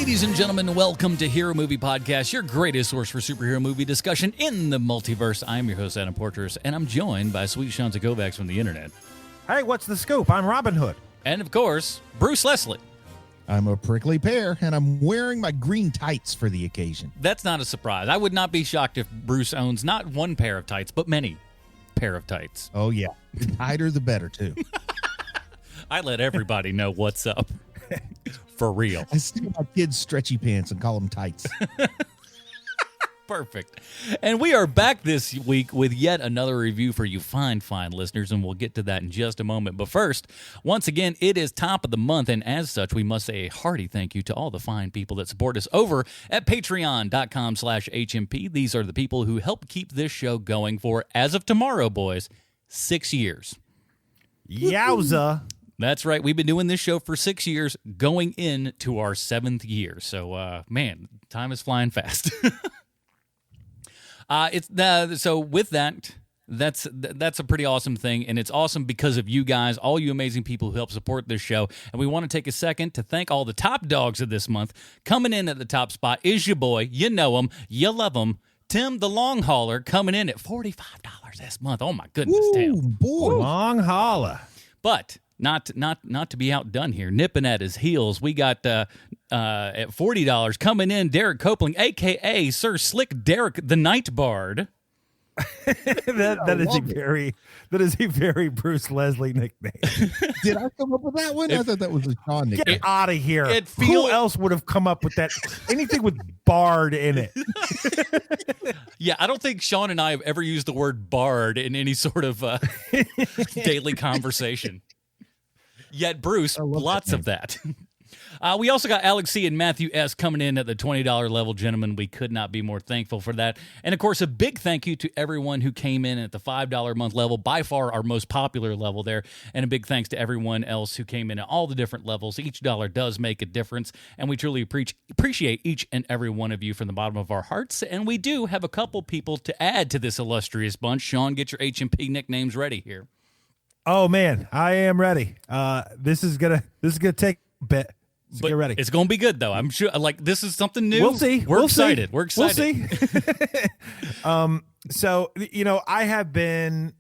Ladies and gentlemen, welcome to Hero Movie Podcast, your greatest source for superhero movie discussion in the multiverse. I'm your host, Adam Portrais, and I'm joined by sweet Shanta Kovacs from the internet. Hey, what's the scoop? I'm Robin Hood. And, of course, Bruce Leslie. I'm a prickly pear, and I'm wearing my green tights for the occasion. That's not a surprise. I would not be shocked if Bruce owns not one pair of tights, but many pair of tights. Oh, yeah. The tighter, the better, too. I let everybody know what's up. For real. I steal my kids' stretchy pants and call them tights. Perfect. And we are back this week with yet another review for you fine listeners, and we'll get to that in just a moment. But first, once again, it is top of the month, and as such, we must say a hearty thank you to all the fine people that support us over at patreon.com/HMP. These are the people who help keep this show going for, as of tomorrow, boys, 6 years. Yowza. That's right. We've been doing this show for 6 years, going into our 7th year. So, man, time is flying fast. So with that, that's a pretty awesome thing, and it's awesome because of you guys, all you amazing people who help support this show. And we want to take a second to thank all the top dogs of this month. Coming in at the top spot is your boy. You know him. You love him. Tim the Longhauler coming in at $45 this month. Oh, my goodness, Tim. Boy. Longhauler. But not to be outdone here, nipping at his heels, we got at $40 coming in, Derrick Copling, a.k.a. Sir Slick Derrick the Night Bard. that is a very Bruce Leslie nickname. Did I come up with that one? I thought that was a Sean nickname. Get out of here. Who else would have come up with that? Anything with Bard in it. Yeah, I don't think Sean and I have ever used the word bard in any sort of daily conversation. Yet, Bruce, lots of that. We also got Alex C. and Matthew S. coming in at the $20 level. Gentlemen, we could not be more thankful for that. And, of course, a big thank you to everyone who came in at the $5 a month level, by far our most popular level there. And a big thanks to everyone else who came in at all the different levels. Each dollar does make a difference, and we truly appreciate each and every one of you from the bottom of our hearts. And we do have a couple people to add to this illustrious bunch. Sean, get your HMP nicknames ready here. Oh, man, I am ready. This is gonna take a bit. So get ready. It's going to be good, though. I'm sure. Like, this is something new. We'll see. We're excited. We'll see. So, I have been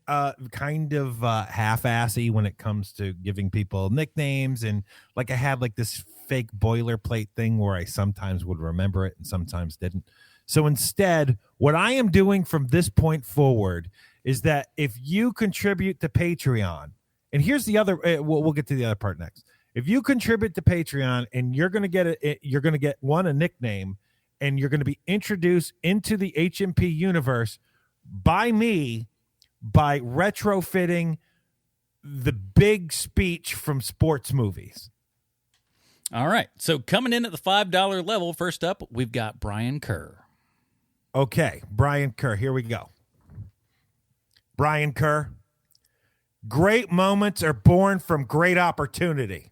kind of half-assy when it comes to giving people nicknames. And, I had, this fake boilerplate thing where I sometimes would remember it and sometimes didn't. So, instead, what I am doing from this point forward is that if you contribute to Patreon, and here's the other, we'll get to the other part next. If you contribute to Patreon, and you're going to get a nickname, and you're going to be introduced into the HMP universe by me by retrofitting the big speech from sports movies. All right. So coming in at the $5 level, first up, we've got Brian Kerr. Okay, Brian Kerr. Here we go. Brian Kerr. Great moments are born from great opportunity.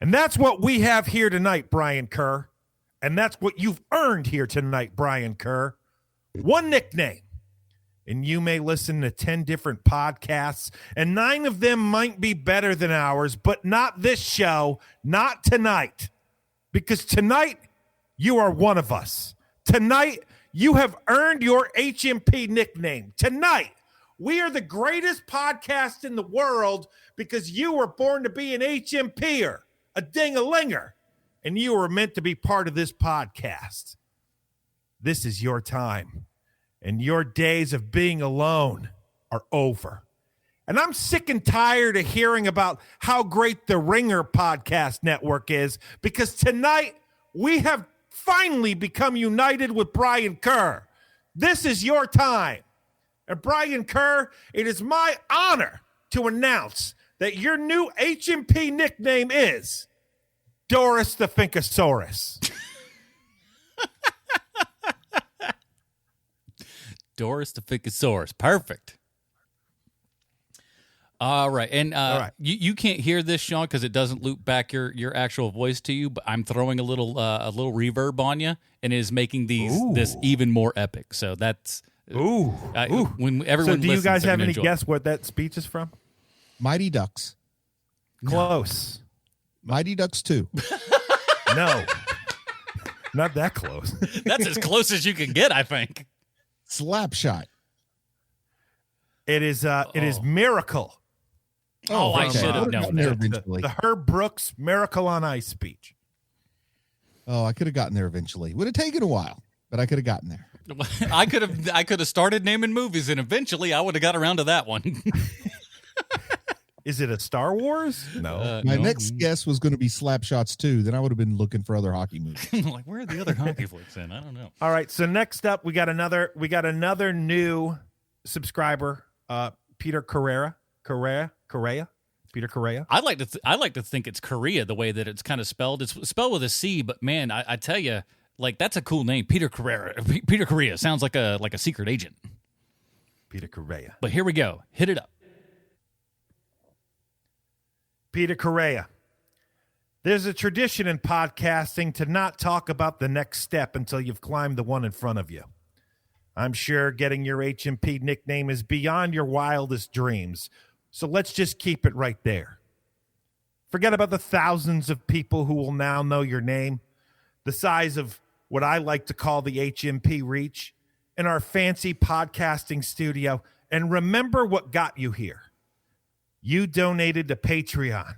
And that's what we have here tonight, Brian Kerr. And that's what you've earned here tonight, Brian Kerr. One nickname. And you may listen to 10 different podcasts, and 9 of them might be better than ours, but not this show, not tonight. Because tonight, you are one of us. Tonight, you have earned your HMP nickname. Tonight, we are the greatest podcast in the world because you were born to be an HMPer, a ding-a-linger, and you were meant to be part of this podcast. This is your time, and your days of being alone are over. And I'm sick and tired of hearing about how great the Ringer podcast network is, because tonight we have finally become united with Brian Kerr. This is your time. And Brian Kerr, it is my honor to announce that your new HMP nickname is Doris the Finkosaurus. Doris the Finkosaurus. Perfect. All right. And You can't hear this, Sean, because it doesn't loop back your actual voice to you, but I'm throwing a little reverb on you, and it is making this even more epic. So that's... Ooh. When everyone so do you guys have any enjoy. guess what that speech is from? Mighty Ducks. Close. Mighty Ducks 2. No. Not that close. That's as close as you can get, I think. Slapshot. It is Miracle. Oh, I okay. should have known there that. eventually. The Herb Brooks Miracle on Ice speech. Oh, I could have gotten there eventually. Would have taken a while, but I could have gotten there. I could have started naming movies, and eventually I would have got around to that one. Is it a Star Wars? No. My No. next guess was going to be Slapshots 2. Then I would have been looking for other hockey movies. Like, where are the other hockey flicks in? I don't know. All right. So next up, we got another new subscriber, Peter Correa. Peter Correa. I like to think it's Korea the way that it's kind of spelled. It's spelled with a C, but man, I tell you, like that's a cool name, Peter Correa. Peter Correa sounds like a secret agent. Peter Correa. But here we go. Hit it up. Peter Correa. There's a tradition in podcasting to not talk about the next step until you've climbed the one in front of you. I'm sure getting your HMP nickname is beyond your wildest dreams, so let's just keep it right there. Forget about the thousands of people who will now know your name, the size of what I like to call the HMP reach, in our fancy podcasting studio, and remember what got you here. You donated to Patreon,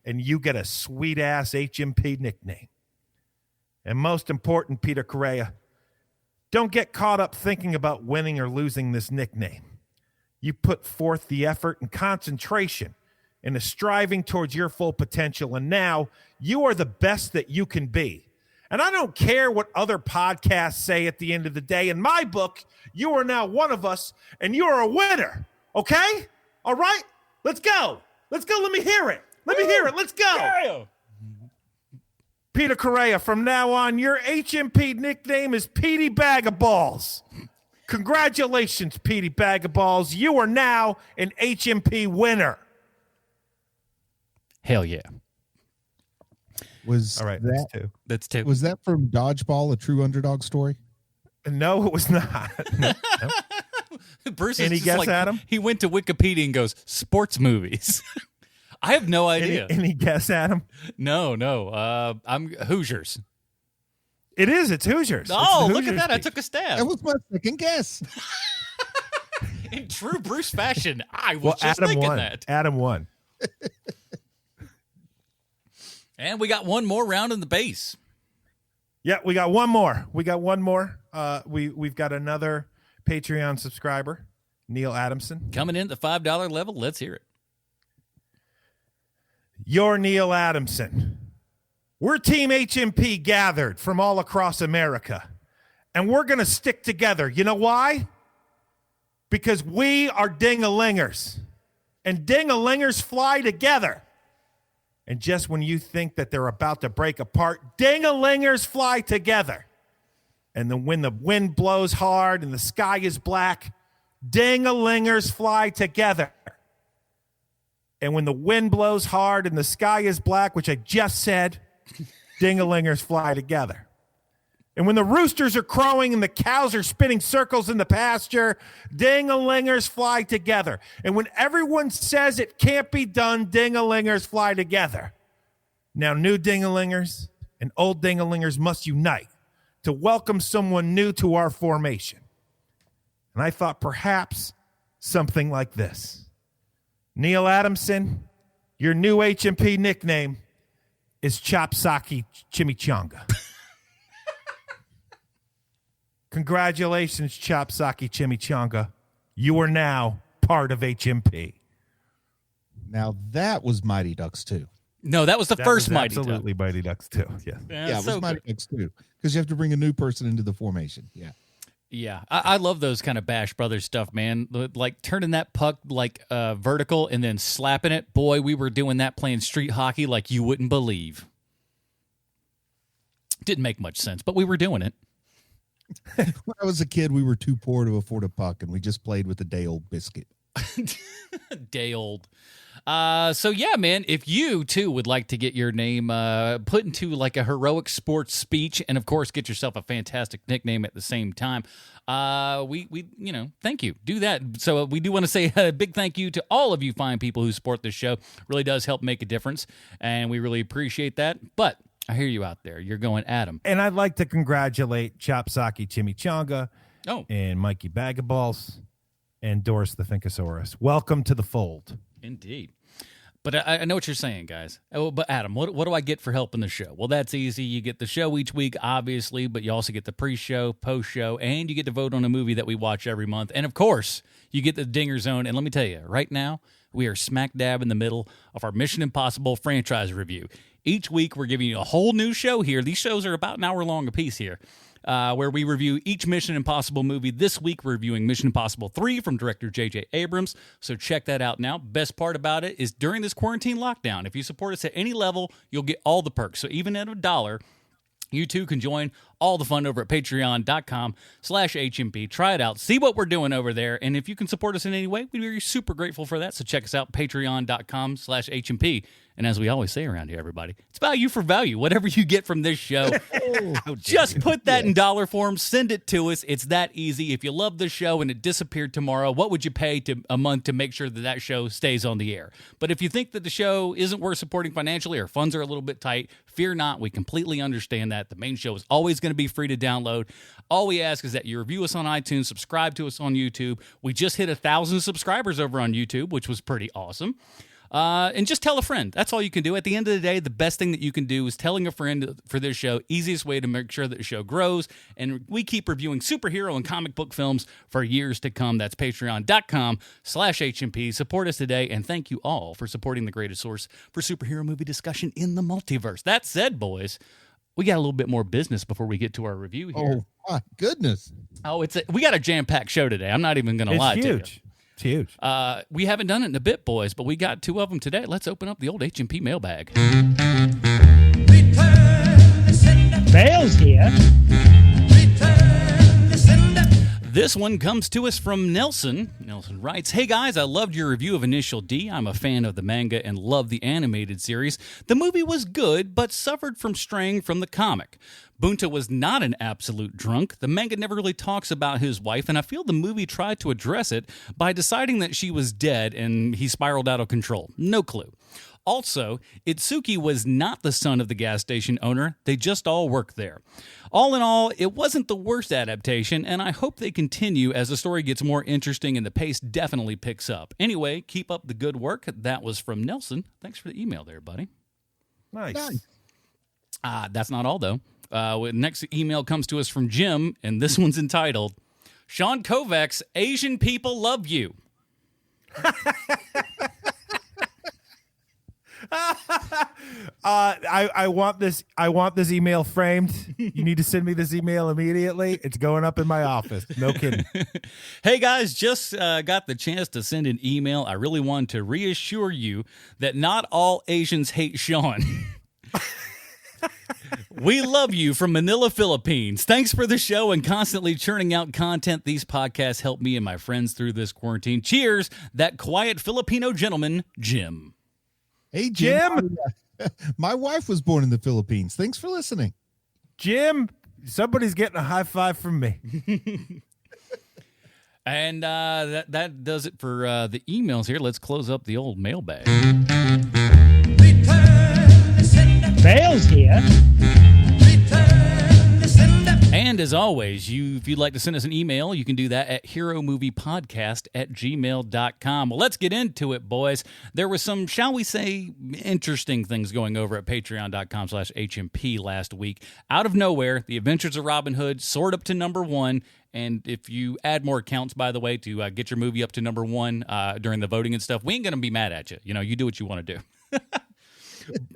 and you get a sweet-ass HMP nickname. And most important, Peter Correa, don't get caught up thinking about winning or losing this nickname. You put forth the effort and concentration into striving towards your full potential, and now you are the best that you can be. And I don't care what other podcasts say at the end of the day. In my book, you are now one of us, and you are a winner. Okay? All right? Let's go. Let's go. Let me hear it. Let me hear it. Let's go. Yeah. Peter Correa, from now on, your HMP nickname is Petey Bag of Balls. Congratulations, Petey Bag of Balls. You are now an HMP winner. Hell yeah. Was All right, that, that's two. That's two. was that from Dodgeball, a true underdog story? No, it was not. No. Bruce is Any just guess, like, Adam? He went to Wikipedia and goes, sports movies. I have no idea. Any guess, Adam? No. I'm Hoosiers. It is. It's Hoosiers. Oh, It's the look at Hoosiers that. I speech. took a That stab. was my second guess. In true Bruce fashion, I was Well, just Adam thinking won. that. Adam won. And we got one more round in the base. Yeah, we got one more. We've got another Patreon subscriber, Neil Adamson. Coming in at the $5 level. Let's hear it. You're Neil Adamson. We're Team HMP gathered from all across America, and we're going to stick together. You know why? Because we are ding-a-lingers, and ding-a-lingers fly together. And just when you think that they're about to break apart, ding-a-lingers fly together. And then when the wind blows hard and the sky is black, ding-a-lingers fly together. And when the wind blows hard and the sky is black, which I just said, ding-a-lingers fly together. And when the roosters are crowing and the cows are spinning circles in the pasture, ding-a-lingers fly together. And when everyone says it can't be done, ding-a-lingers fly together. Now, new ding-a-lingers and old ding-a-lingers must unite to welcome someone new to our formation. And I thought perhaps something like this. Neil Adamson, your new HMP nickname is Chopsaki Chimichanga. Congratulations, Chopsaki Chimichanga. You are now part of HMP. Now that was Mighty Ducks 2. No, that was the first was Mighty Duck. absolutely Mighty Ducks too. Yes. Yeah, it so was Mighty good. Ducks 2. Because you have to bring a new person into the formation. Yeah. Yeah, I love those kind of Bash Brothers stuff, man. Like turning that puck like vertical and then slapping it. Boy, we were doing that playing street hockey like you wouldn't believe. Didn't make much sense, but we were doing it. When I was a kid, we were too poor to afford a puck, and we just played with a day-old biscuit. Day old. So yeah, man, if you too would like to get your name put into like a heroic sports speech, and of course get yourself a fantastic nickname at the same time, we thank you. Do that. So we do want to say a big thank you to all of you fine people who support this show. Really does help make a difference, and we really appreciate that. But I hear you out there. You're going, Adam. And I'd like to congratulate Chopsaki Chimichanga and Mikey Bagaballs and Doris the Thinkosaurus. Welcome to the fold. Indeed. But I know what you're saying, guys. Oh, but Adam, what do I get for helping the show? Well, that's easy. You get the show each week, obviously, but you also get the pre-show, post-show, and you get to vote on a movie that we watch every month. And, of course, you get the Dinger Zone. And let me tell you, right now, we are smack dab in the middle of our Mission Impossible franchise review. Each week, we're giving you a whole new show here. These shows are about an hour long apiece here. Where we review each Mission Impossible movie. This week, we're reviewing Mission Impossible 3 from director J.J. Abrams, so check that out now. Best part about it is during this quarantine lockdown, if you support us at any level, you'll get all the perks. So even at $1, you too can join all the fun over at patreon.com/HMP. Try it out. See what we're doing over there. And if you can support us in any way, we'd be super grateful for that. So check us out, patreon.com/HMP. And as we always say around here, everybody, it's value for value. Whatever you get from this show, just put that in dollar form. Send it to us. It's that easy. If you love the show and it disappeared tomorrow, what would you pay a month to make sure that show stays on the air? But if you think that the show isn't worth supporting financially or funds are a little bit tight, fear not. We completely understand that. The main show is always going to be free to download. All we ask is that you review us on iTunes, subscribe to us on YouTube. We just hit 1,000 subscribers over on YouTube, which was pretty awesome. And just tell a friend. That's all you can do. At the end of the day, the best thing that you can do is telling a friend for this show. Easiest way to make sure that the show grows. And we keep reviewing superhero and comic book films for years to come. That's patreon.com/HMP. Support us today. And thank you all for supporting the greatest source for superhero movie discussion in the multiverse. That said, boys, we got a little bit more business before we get to our review here. Oh, my goodness. Oh, we got a jam-packed show today. I'm not even going to lie to you. It's huge. We haven't done it in a bit, boys, but we got 2 of them today. Let's open up the old HMP mailbag. Bale's here. This one comes to us from Nelson. Nelson writes, "Hey guys, I loved your review of Initial D. I'm a fan of the manga and love the animated series. The movie was good, but suffered from straying from the comic. Bunta was not an absolute drunk. The manga never really talks about his wife, and I feel the movie tried to address it by deciding that she was dead and he spiraled out of control. No clue. Also, Itsuki was not the son of the gas station owner. They just all worked there. All in all, it wasn't the worst adaptation, and I hope they continue as the story gets more interesting and the pace definitely picks up. Anyway, keep up the good work." That was from Nelson. Thanks for the email there, buddy. Nice. That's not all, though. Next email comes to us from Jim, and this one's entitled, "Sean Kovacs, Asian People Love You." I want this email framed. You need to send me this email immediately. It's going up in my office. No kidding. Hey guys, just got the chance to send an email. I really wanted to reassure you that not all Asians hate Sean. We love you from Manila, Philippines. Thanks for the show and constantly churning out content. These podcasts help me and my friends through this quarantine. Cheers, that quiet Filipino gentleman, Jim. Hey, Jim. My wife was born in the Philippines. Thanks for listening. Jim, somebody's getting a high five from me. And that does it for the emails here. Let's close up the old mailbag. Bale's here. And as always, if you'd like to send us an email, you can do that at heromoviepodcast@gmail.com. Well, let's get into it, boys. There was some, shall we say, interesting things going over at patreon.com/HMP last week. Out of nowhere, The Adventures of Robin Hood soared up to number 1. And if you add more accounts, by the way, to get your movie up to number 1 during the voting and stuff, we ain't going to be mad at you. You know, you do what you want to do.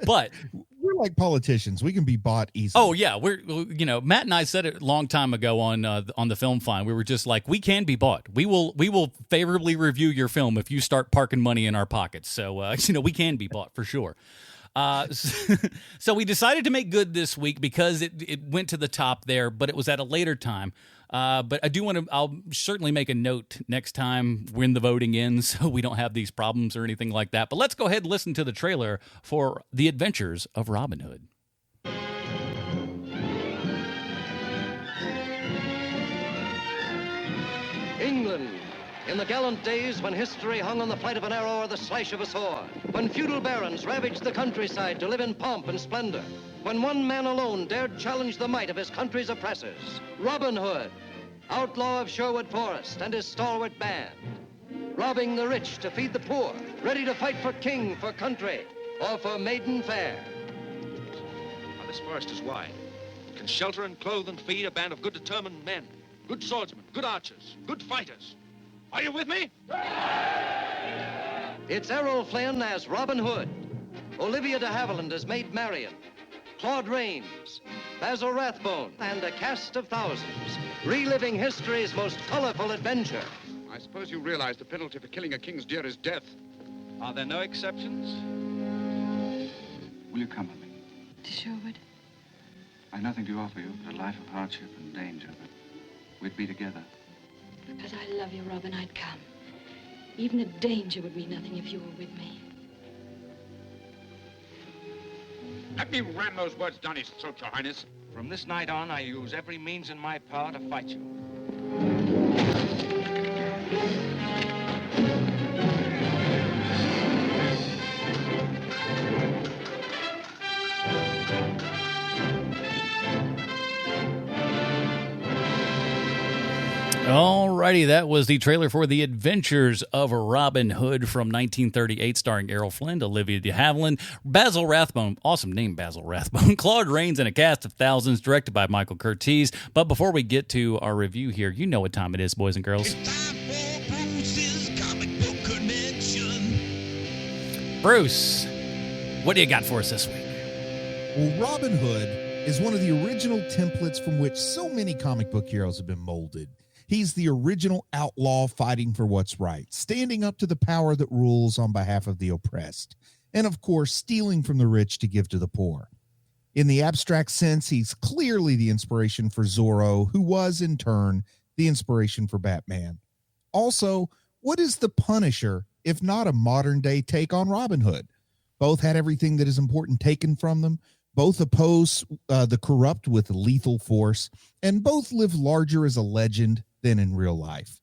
But we're like politicians. We can be bought easily. Oh yeah, Matt and I said it a long time ago on the Film Find. We were just like, we can be bought. We will favorably review your film if you start parking money in our pockets. So we can be bought for sure. So we decided to make good this week because it went to the top there, but it was at a later time. But I'll certainly make a note next time when the voting ends so we don't have these problems or anything like that. But let's go ahead and listen to the trailer for The Adventures of Robin Hood. England in In the gallant days when history hung on the flight of an arrow or the slash of a sword, when feudal barons ravaged the countryside to live in pomp and splendor, when one man alone dared challenge the might of his country's oppressors, Robin Hood, outlaw of Sherwood Forest, and his stalwart band, robbing the rich to feed the poor, ready to fight for king, for country, or for maiden fair. Now, this forest is wide. It can shelter and clothe and feed a band of good determined men, good swordsmen, good archers, good fighters. Are you with me? It's Errol Flynn as Robin Hood, Olivia de Havilland as Maid Marian, Claude Rains, Basil Rathbone, and a cast of thousands, reliving history's most colorful adventure. I suppose you realize the penalty for killing a king's deer is death. Are there no exceptions? Will you come with me? To Sherwood? I've nothing to offer you but a life of hardship and danger, but we'd be together. Because I love you, Robin, I'd come. Even a danger would mean nothing if you were with me. Let me ram those words down his throat, Your Highness. From this night on, I use every means in my power to fight you. Alrighty, that was the trailer for The Adventures of Robin Hood from 1938, starring Errol Flynn, Olivia de Havilland, Basil Rathbone, awesome name, Basil Rathbone, Claude Rains, and a cast of thousands, directed by Michael Curtiz. But before we get to our review here, you know what time it is, boys and girls. It's time for Bruce's Comic Book Connection. Bruce, what do you got for us this week? Well, Robin Hood is one of the original templates from which so many comic book heroes have been molded. He's the original outlaw fighting for what's right, standing up to the power that rules on behalf of the oppressed, and of course, stealing from the rich to give to the poor. In the abstract sense, he's clearly the inspiration for Zorro, who was, in turn, the inspiration for Batman. Also, what is the Punisher, if not a modern-day take on Robin Hood? Both had everything that is important taken from them. Both oppose the corrupt with lethal force, and both live larger as a legend than in real life.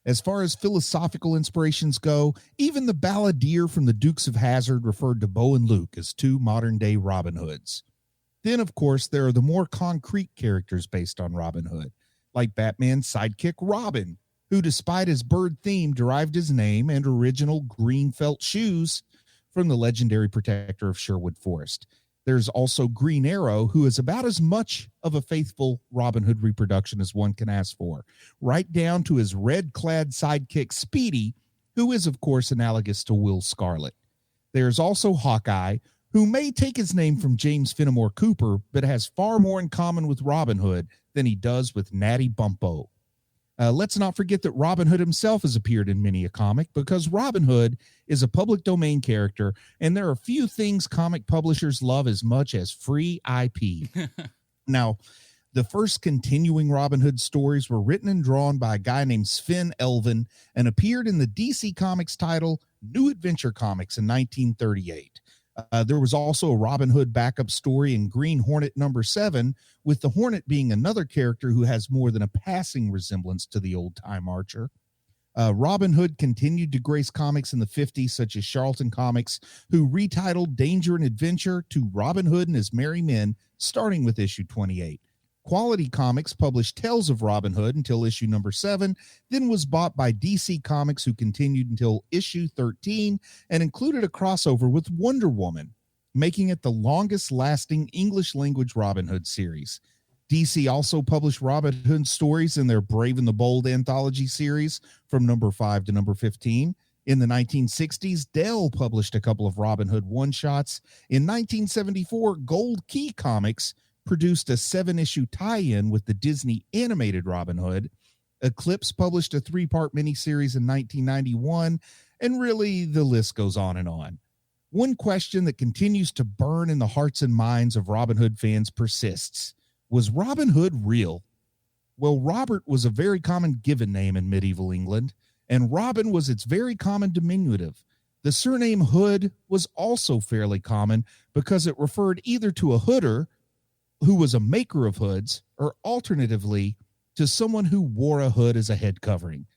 As far as philosophical inspirations go, even the balladeer from the Dukes of Hazzard referred to Bo and Luke as two modern-day Robin Hoods. Then, of course, there are the more concrete characters based on Robin Hood, like Batman's sidekick Robin, who, despite his bird theme, derived his name and original green felt shoes from the legendary protector of Sherwood Forest. There's also Green Arrow, who is about as much of a faithful Robin Hood reproduction as one can ask for, right down to his red-clad sidekick Speedy, who is, of course, analogous to Will Scarlet. There's also Hawkeye, who may take his name from James Fenimore Cooper, but has far more in common with Robin Hood than he does with Natty Bumppo. Let's not forget that Robin Hood himself has appeared in many a comic, because Robin Hood is a public domain character, and there are few things comic publishers love as much as free IP. Now, the first continuing Robin Hood stories were written and drawn by a guy named Sven Elven and appeared in the DC Comics title New Adventure Comics in 1938. There was also a Robin Hood backup story in Green Hornet #7, with the Hornet being another character who has more than a passing resemblance to the old-time Archer. Robin Hood continued to grace comics in the 50s, such as Charlton Comics, who retitled Danger and Adventure to Robin Hood and His Merry Men, starting with issue 28. Quality Comics published Tales of Robin Hood until issue #7, then was bought by DC Comics, who continued until issue 13 and included a crossover with Wonder Woman, making it the longest-lasting English-language Robin Hood series. DC also published Robin Hood stories in their Brave and the Bold anthology series from #5 to #15. In the 1960s, Dell published a couple of Robin Hood one-shots. In 1974, Gold Key Comics produced a 7-issue tie-in with the Disney animated Robin Hood. Eclipse published a 3-part miniseries in 1991, and really the list goes on and on. One question that continues to burn in the hearts and minds of Robin Hood fans persists. Was Robin Hood real? Well, Robert was a very common given name in medieval England, and Robin was its very common diminutive. The surname Hood was also fairly common because it referred either to a hooder, who was a maker of hoods, or alternatively to someone who wore a hood as a head covering.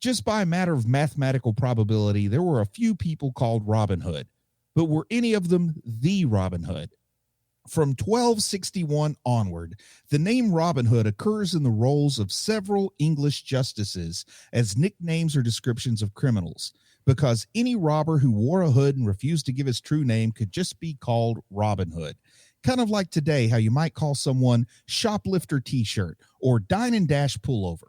Just by a matter of mathematical probability, there were a few people called Robin Hood, but were any of them the Robin Hood? From 1261 onward, the name Robin Hood occurs in the rolls of several English justices as nicknames or descriptions of criminals, because any robber who wore a hood and refused to give his true name could just be called Robin Hood. Kind of like today, how you might call someone shoplifter t-shirt or dine and dash pullover.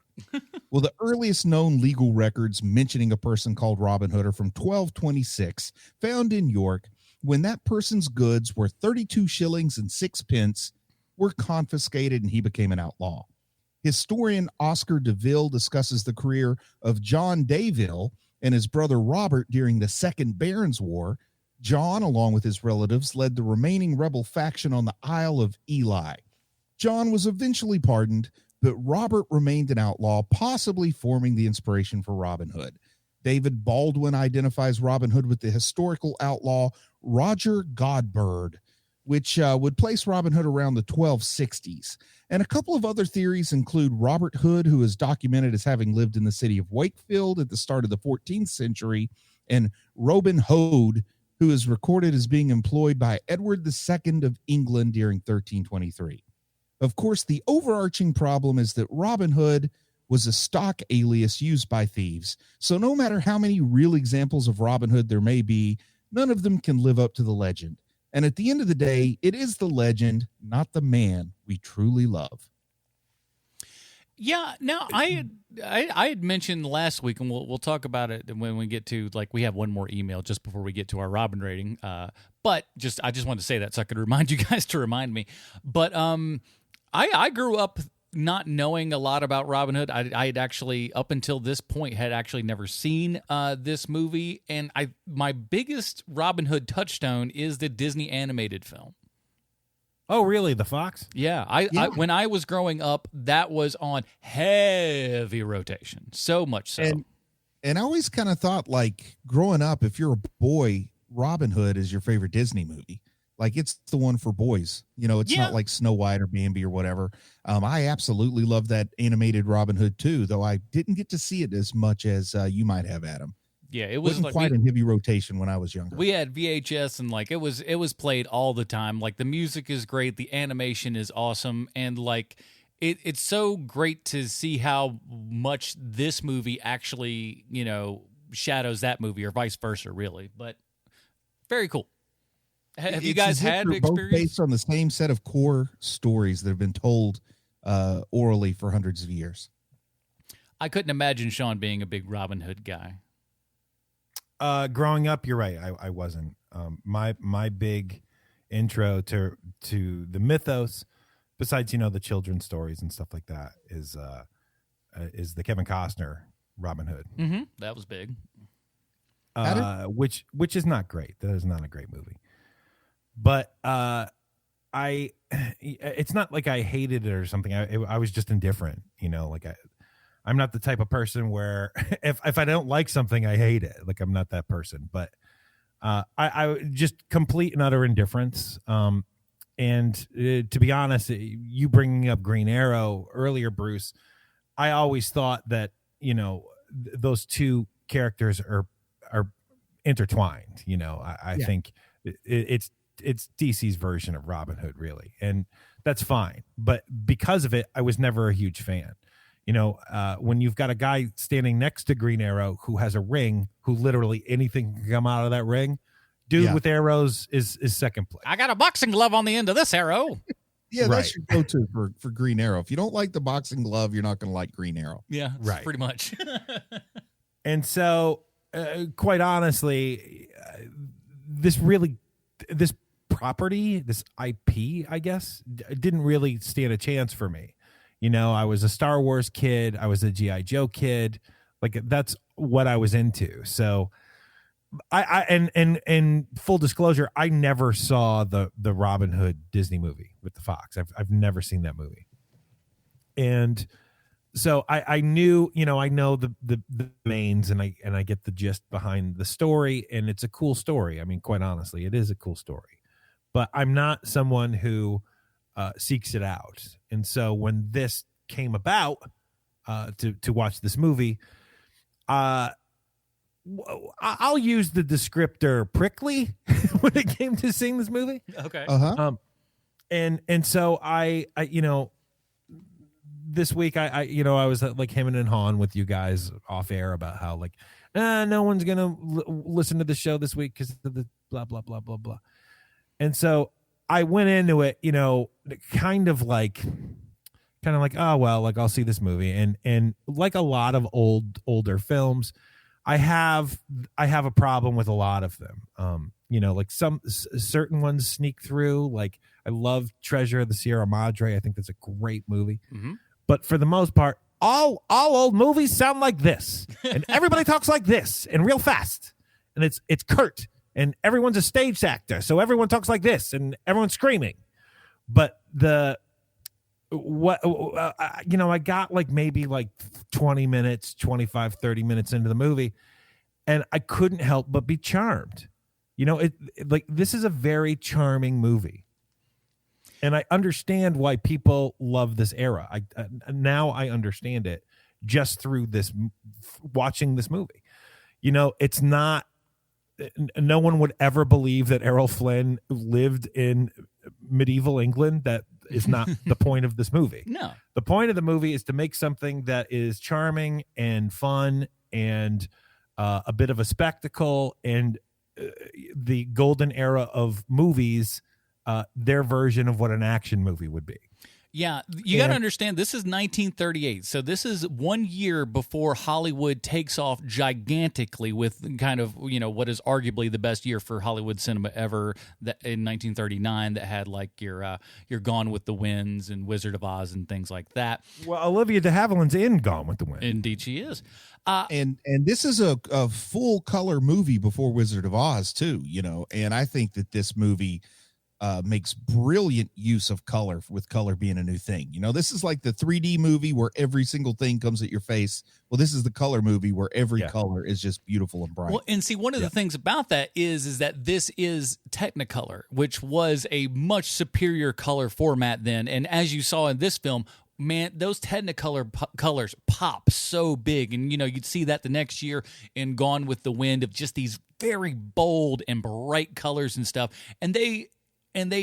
Well, the earliest known legal records mentioning a person called Robin Hood are from 1226, found in York, when that person's goods were 32 shillings and 6 pence, were confiscated and he became an outlaw. Historian Oscar DeVille discusses the career of John Dayville and his brother Robert during the Second Barons War. John, along with his relatives, led the remaining rebel faction on the Isle of Ely. John was eventually pardoned, but Robert remained an outlaw, possibly forming the inspiration for Robin Hood. David Baldwin identifies Robin Hood with the historical outlaw Roger Godbird, which would place Robin Hood around the 1260s. And a couple of other theories include Robert Hood, who is documented as having lived in the city of Wakefield at the start of the 14th century, and Robin Hood, who is recorded as being employed by Edward II of England during 1323. Of course, the overarching problem is that Robin Hood was a stock alias used by thieves. So no matter how many real examples of Robin Hood there may be, none of them can live up to the legend. And at the end of the day, it is the legend, not the man we truly love. Yeah, now I had mentioned last week, and we'll talk about it when we get to, like, we have one more email just before we get to our Robin rating. But I just wanted to say that so I could remind you guys to remind me. But I grew up not knowing a lot about Robin Hood. I had actually, up until this point, had actually never seen this movie. And my biggest Robin Hood touchstone is the Disney animated film. Oh, really? The Fox? Yeah. I when I was growing up, that was on heavy rotation. So much so. And I always kind of thought, like, growing up, if you're a boy, Robin Hood is your favorite Disney movie. Like, it's the one for boys. You know, it's not like Snow White or Bambi or whatever. I absolutely love that animated Robin Hood, too, though I didn't get to see it as much as you might have, Adam. Yeah, it was wasn't quite in heavy rotation when I was younger. We had VHS, and like it was played all the time. Like, the music is great, the animation is awesome, and like it's so great to see how much this movie actually, you know, shadows that movie, or vice versa, really. But very cool. Have you guys had experience? Both based on the same set of core stories that have been told orally for hundreds of years. I couldn't imagine Sean being a big Robin Hood guy. Growing up, you're right. I wasn't. My big intro to the mythos, besides, you know, the children's stories and stuff like that, is the Kevin Costner Robin Hood. Mm-hmm. That was big. Which is not great. That is not a great movie. But it's not like I hated it or something. I was just indifferent, you know, like I'm not the type of person where if I don't like something, I hate it. Like, I'm not that person, but I just complete and utter indifference. And to be honest, you bringing up Green Arrow earlier, Bruce, I always thought that, you know, those two characters are intertwined. You know, I think it's DC's version of Robin Hood, really. And that's fine. But because of it, I was never a huge fan. You know, when you've got a guy standing next to Green Arrow who has a ring, who literally anything can come out of that ring, dude with arrows is second place. I got a boxing glove on the end of this arrow. Yeah, that's your go-to for Green Arrow. If you don't like the boxing glove, you're not going to like Green Arrow. Yeah, right. Pretty much. And so, quite honestly, this property, this IP, I guess, didn't really stand a chance for me. You know, I was a Star Wars kid. I was a G.I. Joe kid. Like, that's what I was into. So and full disclosure, I never saw the Robin Hood Disney movie with the Fox. I've never seen that movie. And so I knew, you know, I know the mains, and I get the gist behind the story, and it's a cool story. I mean, quite honestly, it is a cool story. But I'm not someone who seeks it out. And so when this came about to watch this movie, I'll use the descriptor prickly when it came to seeing this movie. Okay. And so I this week I was like hemming and hawing with you guys off air about how like no one's gonna listen to the show this week because of the blah blah blah blah blah. And so I went into it, kind of like, oh well, like I'll see this movie, and like a lot of older films, I have a problem with a lot of them. Like some certain ones sneak through. Like I love Treasure of the Sierra Madre. I think that's a great movie. Mm-hmm. But for the most part, all old movies sound like this, and everybody talks like this, and real fast, and it's curt, and everyone's a stage actor, so everyone talks like this, and everyone's screaming. But I got like maybe like 20 minutes, 25, 30 minutes into the movie, and I couldn't help but be charmed. This is a very charming movie. And I understand why people love this era. Now I understand it just through watching this movie. It's not, no one would ever believe that Errol Flynn lived in medieval England. That is not the point of this movie. No. The point of the movie is to make something that is charming and fun and a bit of a spectacle, and the golden era of movies, their version of what an action movie would be. Yeah, you got to understand, this is 1938, so this is 1 year before Hollywood takes off gigantically with kind of, what is arguably the best year for Hollywood cinema ever, that in 1939, that had like your Gone with the Winds and Wizard of Oz and things like that. Well, Olivia de Havilland's in Gone with the Wind. Indeed she is. And this is a full color movie before Wizard of Oz too, and I think that this movie makes brilliant use of color, with color being a new thing. This is like the 3D movie where every single thing comes at your face. Well, this is the color movie where every color is just beautiful and bright. Well, and see, one of the things about that is that this is Technicolor, which was a much superior color format then. And as you saw in this film, man, those Technicolor colors pop so big. And, you'd see that the next year in Gone with the Wind, of just these very bold and bright colors and stuff. And they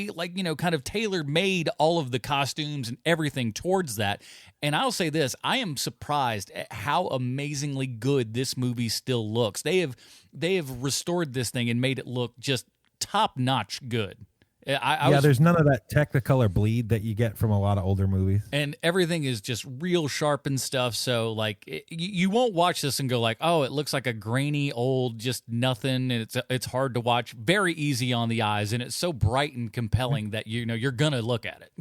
like, kind of tailor-made all of the costumes and everything towards that. And I'll say this, I am surprised at how amazingly good this movie still looks. They have restored this thing and made it look just top-notch good. There's none of that Technicolor bleed that you get from a lot of older movies. And everything is just real sharp and stuff. So, like, you won't watch this and go like, oh, it looks like a grainy old just nothing, and it's hard to watch. Very easy on the eyes, and it's so bright and compelling that you're gonna look at it.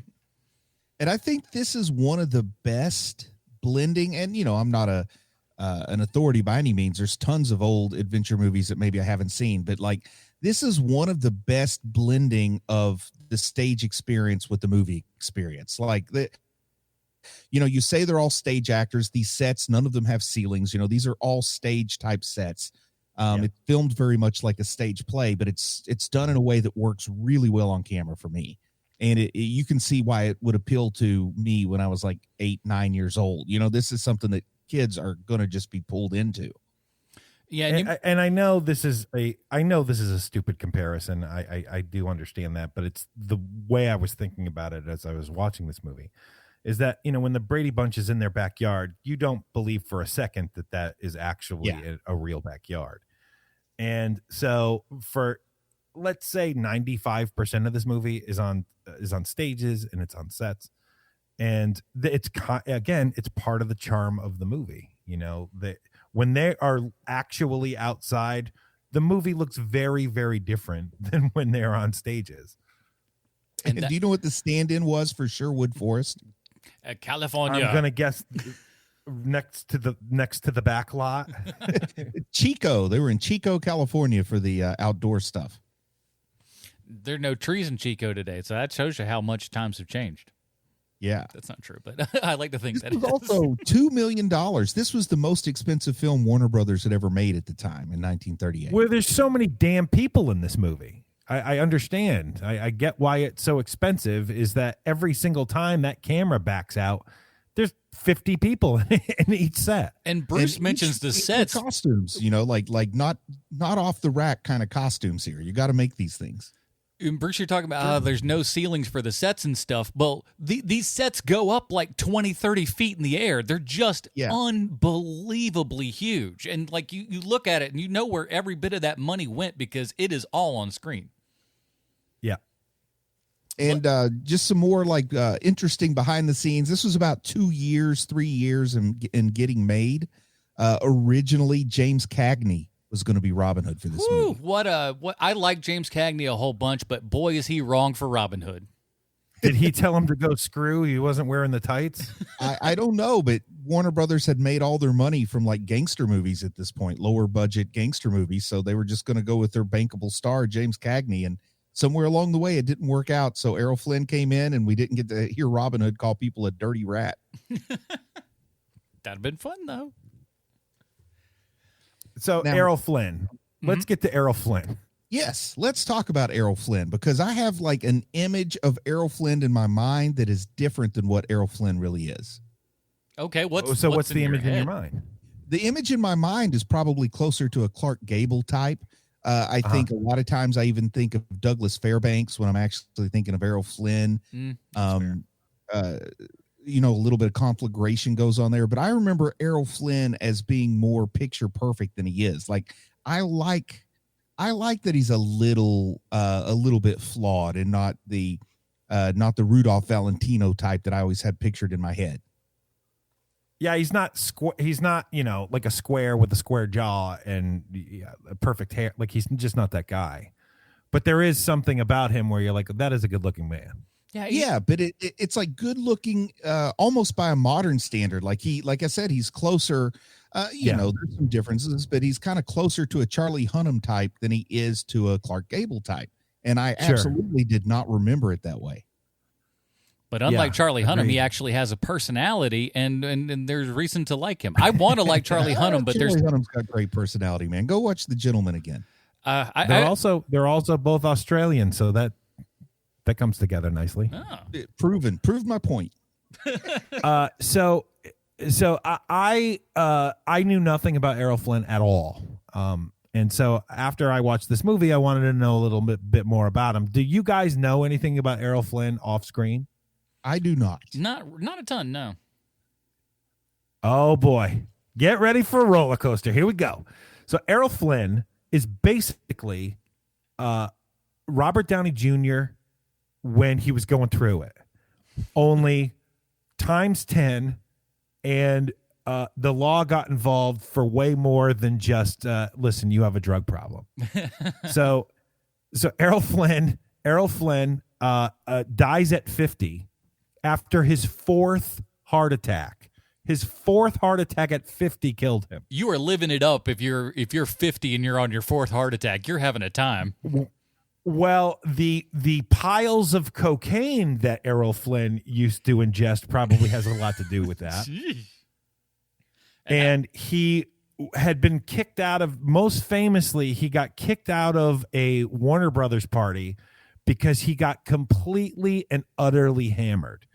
And I think this is one of the best blending. And I'm not an authority by any means. There's tons of old adventure movies that maybe I haven't seen, but like, this is one of the best blending of the stage experience with the movie experience. Like you say they're all stage actors. These sets, none of them have ceilings. These are all stage type sets. It filmed very much like a stage play, but it's done in a way that works really well on camera for me. And you can see why it would appeal to me when I was like 8-9 years old. This is something that kids are going to just be pulled into. Yeah, and I know this is a stupid comparison. I do understand that, but it's the way I was thinking about it as I was watching this movie. Is that when the Brady Bunch is in their backyard, you don't believe for a second that is actually a real backyard. And so for, let's say, 95% of this movie is on stages and it's on sets, and it's part of the charm of the movie. That when they are actually outside, the movie looks very, very different than when they're on stages. And do you know what the stand-in was for Sherwood Forest? California. I'm gonna guess next to the back lot. Chico. They were in Chico, California for the outdoor stuff. There are no trees in Chico today, so that shows you how much times have changed. Yeah, that's not true, but I like to think this was also $2 million. This was the most expensive film Warner Brothers had ever made at the time in 1938. Where there's so many damn people in this movie. I understand. I get why it's so expensive. Is that every single time that camera backs out, there's 50 people in each set. And Bruce mentions the sets. Costumes, like not off the rack kind of costumes here. You got to make these things. And Bruce, you're talking about there's no ceilings for the sets and stuff. Well, these sets go up like 20, 30 feet in the air. They're just unbelievably huge. And like you look at it and you know where every bit of that money went because it is all on screen. Yeah. And just some more like interesting behind the scenes. This was about 3 years in getting made. Originally, James Cagney was going to be Robin Hood for this movie. What I like James Cagney a whole bunch, but boy is he wrong for Robin Hood. Did he tell him to go screw? He wasn't wearing the tights? I don't know, but Warner Brothers had made all their money from like gangster movies at this point, lower budget gangster movies. So they were just going to go with their bankable star, James Cagney. And somewhere along the way, it didn't work out. So Errol Flynn came in and we didn't get to hear Robin Hood call people a dirty rat. That'd have been fun, though. So now, Errol Flynn. Let's get to Errol Flynn. Yes, let's talk about Errol Flynn because I have like an image of Errol Flynn in my mind that is different than what Errol Flynn really is. Okay, what's the image in your mind? The image in my mind is probably closer to a Clark Gable type. I think a lot of times I even think of Douglas Fairbanks when I'm actually thinking of Errol Flynn. A little bit of conflagration goes on there, but I remember Errol Flynn as being more picture perfect than he is. Like I like that he's a little bit flawed and not the Rudolph Valentino type that I always had pictured in my head. Yeah, he's not he's not, like a square with a square jaw and perfect hair. Like he's just not that guy. But there is something about him where you're like, that is a good looking man. Yeah, but it's like good looking, almost by a modern standard. Like I said, he's closer. There's some differences, but he's kind of closer to a Charlie Hunnam type than he is to a Clark Gable type. And I absolutely did not remember it that way. But unlike Charlie Hunnam, he actually has a personality, and there's reason to like him. I want to like Charlie Hunnam, but Charlie Hunnam's got great personality, man. Go watch The Gentleman again. They're also both Australian, so that comes together nicely. Oh. Proved my point. So I knew nothing about Errol Flynn at all. And so after I watched this movie, I wanted to know a little bit more about him. Do you guys know anything about Errol Flynn off screen? I do not. Not a ton, no. Oh boy. Get ready for a roller coaster. Here we go. So Errol Flynn is basically Robert Downey Jr. when he was going through it. Only times 10, and the law got involved for way more than just listen, you have a drug problem. So Errol Flynn dies at 50 after his fourth heart attack. His fourth heart attack at 50 killed him. You are living it up if you're 50 and you're on your fourth heart attack. You're having a time. Well, the piles of cocaine that Errol Flynn used to ingest probably has a lot to do with that. And he had been kicked out of, most famously, he got kicked out of a Warner Brothers party because he got completely and utterly hammered.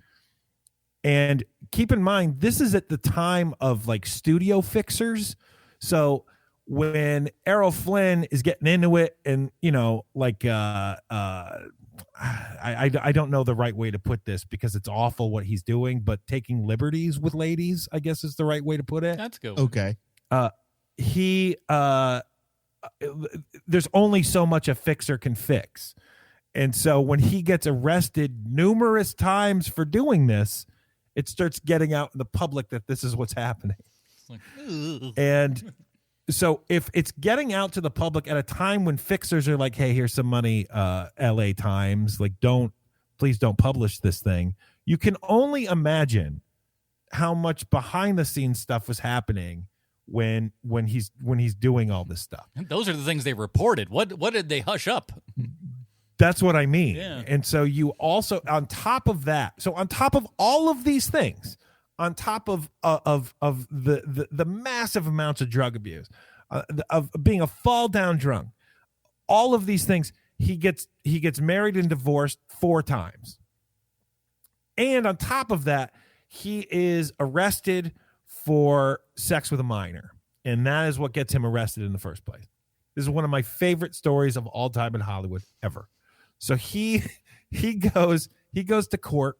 And keep in mind, this is at the time of like studio fixers. So when Errol Flynn is getting into it and, I don't know the right way to put this because it's awful what he's doing, but taking liberties with ladies, I guess is the right way to put it. That's good. Okay. There's only so much a fixer can fix. And so when he gets arrested numerous times for doing this, it starts getting out in the public that this is what's happening. And so if it's getting out to the public at a time when fixers are like, hey, here's some money, LA Times, like please don't publish this thing. You can only imagine how much behind the scenes stuff was happening when he's doing all this stuff. Those are the things they reported. What did they hush up? That's what I mean. Yeah. And so you also, on top of all of these things, on top of the massive amounts of drug abuse, of being a fall down drunk, all of these things, he gets married and divorced 4 times. And on top of that, he is arrested for sex with a minor, and that is what gets him arrested in the first place. This is one of my favorite stories of all time in Hollywood ever. So he goes to court,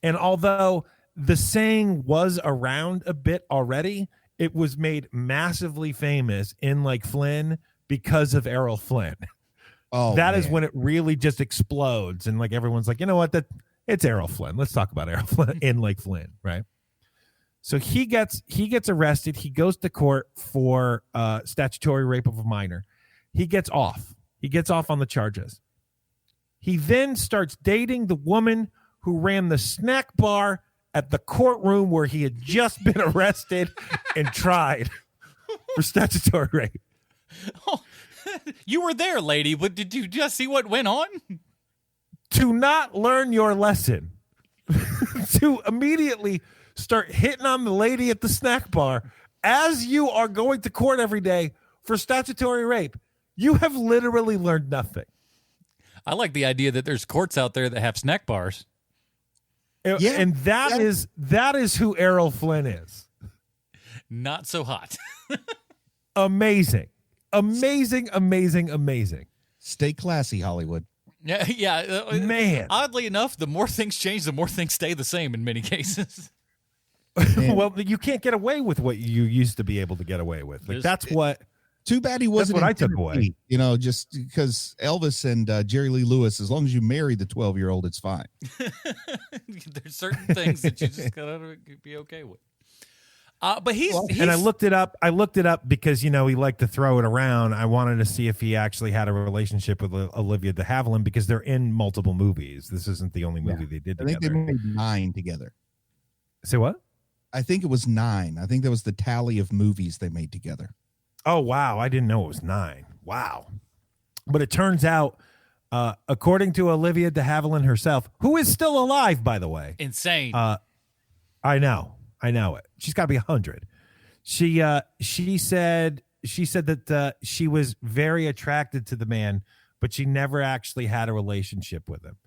and although the saying was around a bit already, it was made massively famous in like Flynn because of Errol Flynn. Oh, that is when it really just explodes, and like everyone's like, you know what, it's Errol Flynn. Let's talk about Errol Flynn in like Flynn, right? So he gets arrested. He goes to court for statutory rape of a minor. He gets off. He gets off on the charges. He then starts dating the woman who ran the snack bar at the courtroom where he had just been arrested and tried for statutory rape. Oh, you were there, lady, but did you just see what went on? To not learn your lesson, to immediately start hitting on the lady at the snack bar as you are going to court every day for statutory rape. You have literally learned nothing. I like the idea that there's courts out there that have snack bars. Yeah, and that is who Errol Flynn is. Not so hot. Amazing. Stay classy, Hollywood. Yeah. Man. Oddly enough, the more things change, the more things stay the same in many cases. Well, you can't get away with what you used to be able to get away with. Like, that's what. Too bad he wasn't. That's what I took away. You know, just because Elvis and Jerry Lee Lewis, as long as you marry the 12-year-old, it's fine. There's certain things that you just gotta be okay with. But he's and I looked it up. Because, you know, he liked to throw it around. I wanted to see if he actually had a relationship with Olivia de Havilland, because they're in multiple movies. This isn't the only movie they did together. I think they made 9 together. Say what? I think it was 9. I think that was the tally of movies they made together. Oh, wow. I didn't know it was 9. Wow. But it turns out, according to Olivia de Havilland herself, who is still alive, by the way. Insane. I know it. She's got to be 100. She said that she was very attracted to the man, but she never actually had a relationship with him.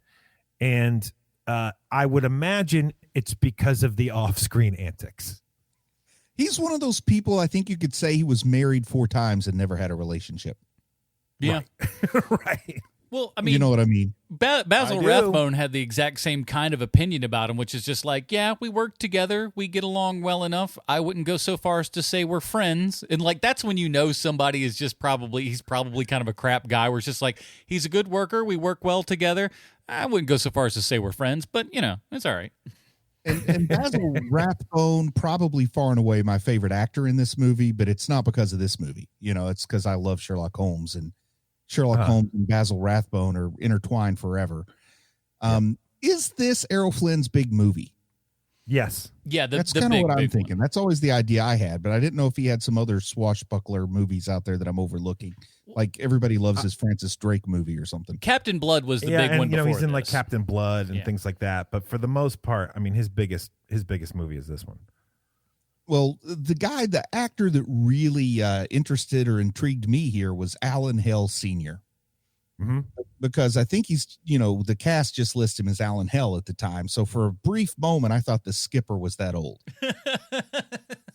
And I would imagine it's because of the off-screen antics. He's one of those people, I think you could say he was married 4 times and never had a relationship. Yeah. Right. Well, I mean, you know what I mean? Basil Rathbone had the exact same kind of opinion about him, which is just like, yeah, we work together. We get along well enough. I wouldn't go so far as to say we're friends. And like, that's when you know somebody is just he's probably kind of a crap guy where it's just like, he's a good worker. We work well together. I wouldn't go so far as to say we're friends, but you know, it's all right. And Basil Rathbone, probably far and away my favorite actor in this movie, but it's not because of this movie. You know, it's because I love Sherlock Holmes, and Sherlock Holmes and Basil Rathbone are intertwined forever. Is this Errol Flynn's big movie? Yes. Yeah, that's kind of what I'm thinking. That's always the idea I had, but I didn't know if he had some other swashbuckler movies out there that I'm overlooking. Like everybody loves his Francis Drake movie or something. Captain Blood was the big one. You know, he's in this. like Captain Blood and things like that. But for the most part, I mean, his biggest movie is this one. Well, the actor that really interested or intrigued me here was Alan Hale Sr. Mm-hmm. Because I think he's, you know, the cast just listed him as Alan Hale at the time. So for a brief moment, I thought the skipper was that old.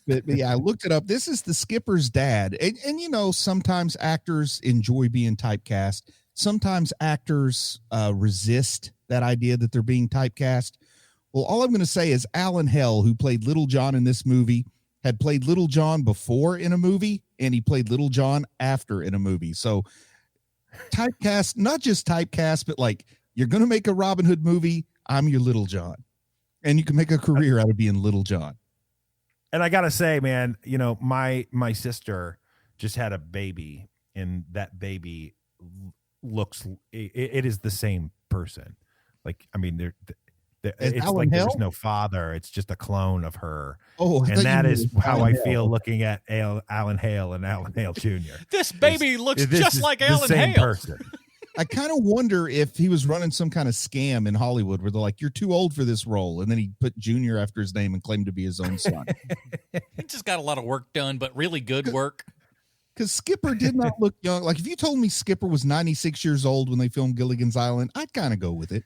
But yeah, I looked it up. This is the skipper's dad. And you know, sometimes actors enjoy being typecast. Sometimes actors resist that idea that they're being typecast. Well, all I'm going to say is Alan Hale, who played Little John in this movie, had played Little John before in a movie, and he played Little John after in a movie. So typecast, not just typecast, but like, you're going to make a Robin Hood movie, I'm your Little John. And you can make a career out of being Little John. And I got to say, man, you know, my sister just had a baby, and that baby looks, it is the same person. Like, I mean, it's like there's no father. It's just a clone of her. Oh, and that is how I feel looking at Alan Hale and Alan Hale Jr. This baby looks just like Alan Hale. Person. I kind of wonder if he was running some kind of scam in Hollywood where they're like, you're too old for this role. And then he put Junior after his name and claimed to be his own son. He just got a lot of work done, but really good work. Because Skipper did not look young. Like, if you told me Skipper was 96 years old when they filmed Gilligan's Island, I'd kind of go with it.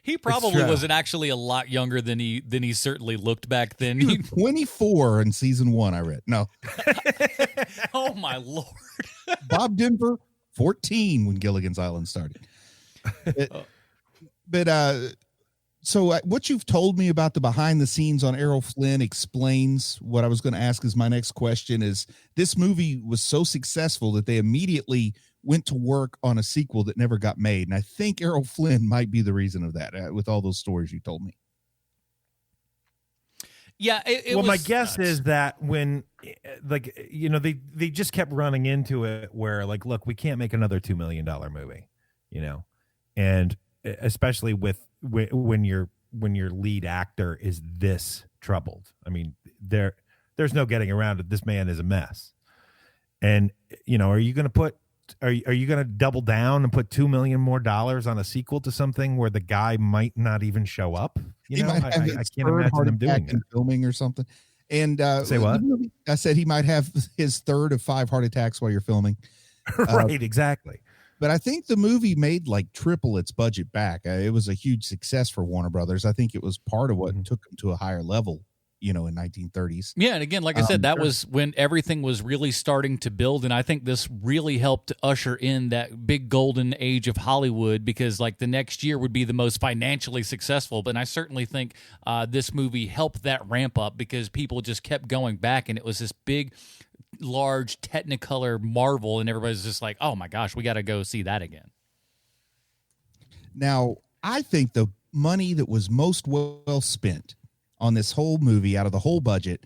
He probably wasn't actually a lot younger than he certainly looked back then. He was 24 in season 1, I read. No. Oh, my Lord. Bob Denver, 14 when Gilligan's Island started. So what you've told me about the behind the scenes on Errol Flynn explains what I was going to ask as my next question is, this movie was so successful that they immediately went to work on a sequel that never got made. And I think Errol Flynn might be the reason of that with all those stories you told me. Yeah. My guess is that when, like, you know, they just kept running into it where, like, look, we can't make another $2 million movie, you know, and especially with when your lead actor is this troubled. I mean, there's no getting around it. This man is a mess. And, you know, are you going to double down and put $2 million more on a sequel to something where the guy might not even show up? You know, I can't imagine them doing that. Filming or something. And say what? I said he might have his third of 5 heart attacks while you're filming. Right, exactly. But I think the movie made like triple its budget back. It was a huge success for Warner Brothers. I think it was part of what took them to a higher level, you know, in 1930s. Yeah, and again, like I said, that was when everything was really starting to build, and I think this really helped usher in that big golden age of Hollywood, because like the next year would be the most financially successful. But I certainly think this movie helped that ramp up, because people just kept going back, and it was this big, large Technicolor marvel, and everybody's just like, oh my gosh, we got to go see that again. Now, I think the money that was most well spent on this whole movie out of the whole budget,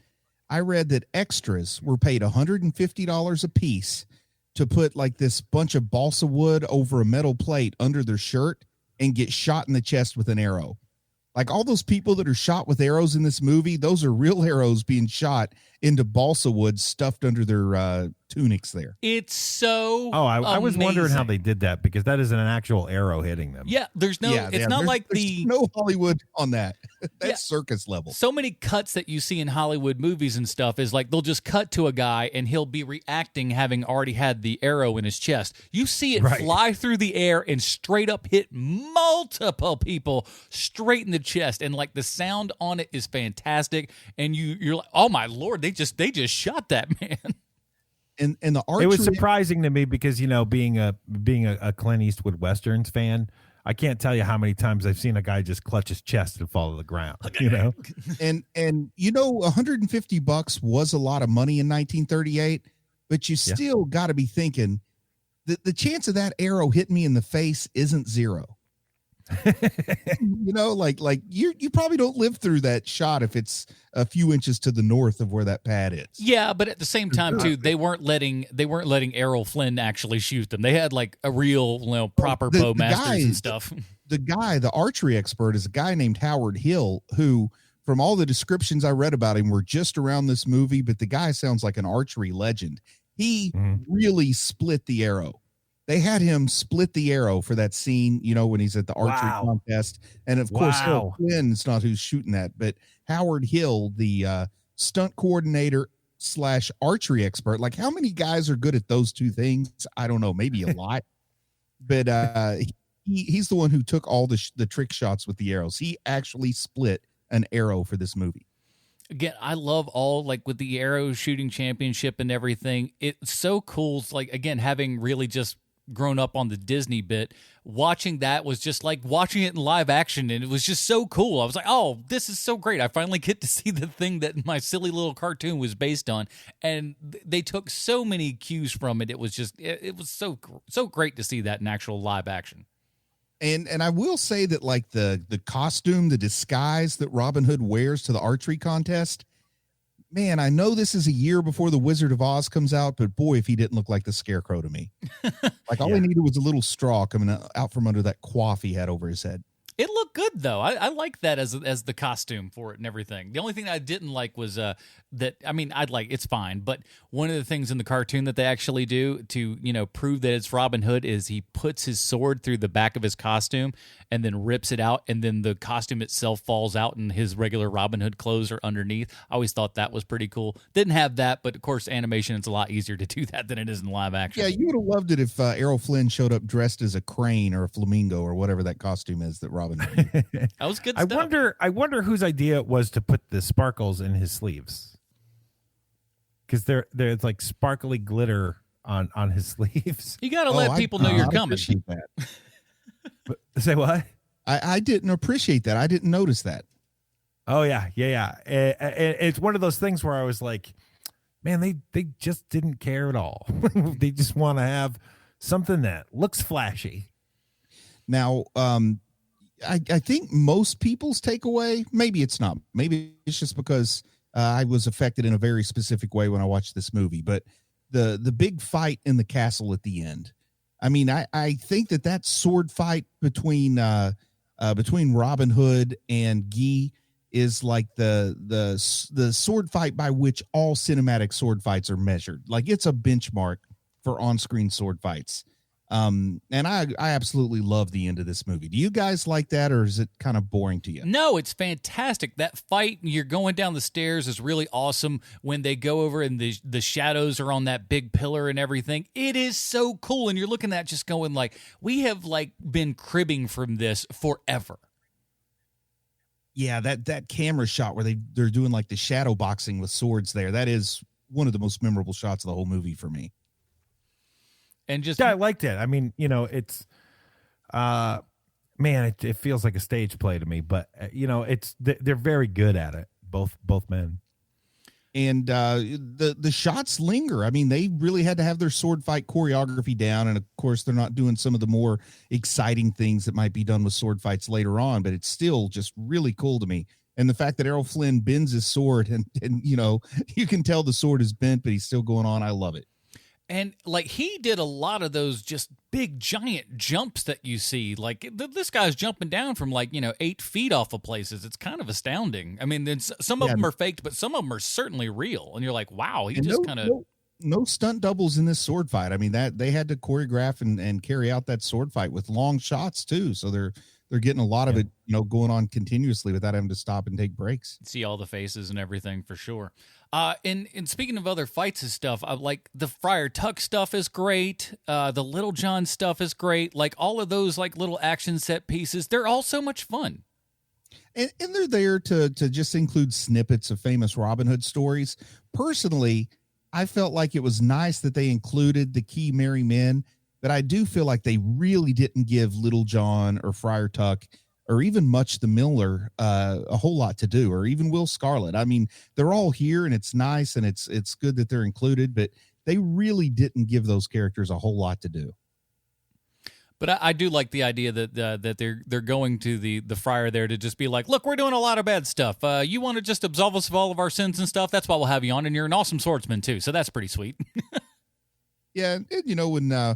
I read that extras were paid $150 a piece to put like this bunch of balsa wood over a metal plate under their shirt and get shot in the chest with an arrow. Like all those people that are shot with arrows in this movie, those are real arrows being shot into balsa wood stuffed under their tunics there. It's so I was wondering how they did that, because that is an actual arrow hitting them. Yeah, there's no, it's not like there's no Hollywood on that. That's circus level. So many cuts that you see in Hollywood movies and stuff is like they'll just cut to a guy and he'll be reacting having already had the arrow in his chest. You see it fly through the air and straight up hit multiple people straight in the chest, and like the sound on it is fantastic, and you're like, oh my Lord, they just shot that man. And the archery, it was surprising to me because, you know, being a Clint Eastwood Westerns fan, I can't tell you how many times I've seen a guy just clutch his chest and fall to the ground, you know? And you know, $150 was a lot of money in 1938, but you still got to be thinking that the chance of that arrow hitting me in the face isn't zero. You know, like you probably don't live through that shot if it's a few inches to the north of where that pad is. Yeah, but at the same time too, they weren't letting Errol Flynn actually shoot them. They had like a real, you know, proper bow masters and stuff. The archery expert is a guy named Howard Hill, who, from all the descriptions I read about him, were just around this movie, but the guy sounds like an archery legend. He really split the arrow. They had him split the arrow for that scene, you know, when he's at the archery contest. And of course, Errol Flynn is not who's shooting that, but Howard Hill, the stunt coordinator / archery expert. Like, how many guys are good at those two things? I don't know, maybe a lot. But he's the one who took all the trick shots with the arrows. He actually split an arrow for this movie. Again, I love all, like, with the arrow shooting championship and everything. It's so cool. It's like, again, having really just grown up on the Disney bit, watching that was just like watching it in live action, and it was just so cool. I was like, oh, this is so great. I finally get to see the thing that my silly little cartoon was based on, and they took so many cues from it. It was just, it was so great to see that in actual live action. And I will say that, like, the costume, the disguise that Robin Hood wears to the archery contest, man, I know this is a year before The Wizard of Oz comes out, but boy, if he didn't look like the Scarecrow to me. Like, all he needed was a little straw coming out from under that coif he had over his head. It looked good, though. I like that as the costume for it and everything. The only thing I didn't like was that, I mean, it's fine, but one of the things in the cartoon that they actually do to, you know, prove that it's Robin Hood is he puts his sword through the back of his costume and then rips it out, and then the costume itself falls out and his regular Robin Hood clothes are underneath. I always thought that was pretty cool. Didn't have that, but of course, animation, it's a lot easier to do that than it is in live action. Yeah, you would have loved it if Errol Flynn showed up dressed as a crane or a flamingo or whatever that costume is that Robin Robin Hood. That was good I stuff. wonder whose idea it was to put the sparkles in his sleeves. Because there's like sparkly glitter on his sleeves. You got to let people know you're coming. That. Say what? I didn't appreciate that. I didn't notice that. Oh yeah. It's one of those things where I was like, man, they just didn't care at all. They just want to have something that looks flashy. Now, I think most people's takeaway, maybe it's not. Maybe it's just because I was affected in a very specific way when I watched this movie. But the big fight in the castle at the end. I mean, I think that sword fight between Robin Hood and Guy is like the sword fight by which all cinematic sword fights are measured. Like, it's a benchmark for on-screen sword fights. And I absolutely love the end of this movie. Do you guys like that, or is it kind of boring to you? No, it's fantastic. That fight, you're going down the stairs, is really awesome. When they go over and the shadows are on that big pillar and everything, it is so cool. And you're looking at just going like, we have like been cribbing from this forever. Yeah, that camera shot where they're doing like the shadow boxing with swords there, that is one of the most memorable shots of the whole movie for me. And just I liked it. I mean, it's man, it feels like a stage play to me, but they're very good at it, both men. And the shots linger. I mean, they really had to have their sword fight choreography down, and of course they're not doing some of the more exciting things that might be done with sword fights later on, but it's still just really cool to me. And the fact that Errol Flynn bends his sword and you can tell the sword is bent, but he's still going on. I love it. And like, he did a lot of those just big giant jumps that you see. Like, this guy's jumping down from 8 feet off of places. It's kind of astounding. I mean, then some of them are faked, but some of them are certainly real. And you're like, wow, he just kind of no stunt doubles in this sword fight. I mean, that they had to choreograph and carry out that sword fight with long shots too. So they're getting a lot of it, going on continuously without having to stop and take breaks. See all the faces and everything for sure. And speaking of other fights and stuff, I like the Friar Tuck stuff is great. The Little John stuff is great. Like, all of those like little action set pieces, they're all so much fun. And they're there to just include snippets of famous Robin Hood stories. Personally, I felt like it was nice that they included the key merry men, but I do feel like they really didn't give Little John or Friar Tuck or even Much the Miller a whole lot to do, or even Will Scarlet. I mean, they're all here, and it's nice, and it's good that they're included, but they really didn't give those characters a whole lot to do. But I do like the idea that they're going to the friar there to just be like, look, we're doing a lot of bad stuff. You want to just absolve us of all of our sins and stuff? That's why we'll have you on, and you're an awesome swordsman too, so that's pretty sweet. Yeah, and when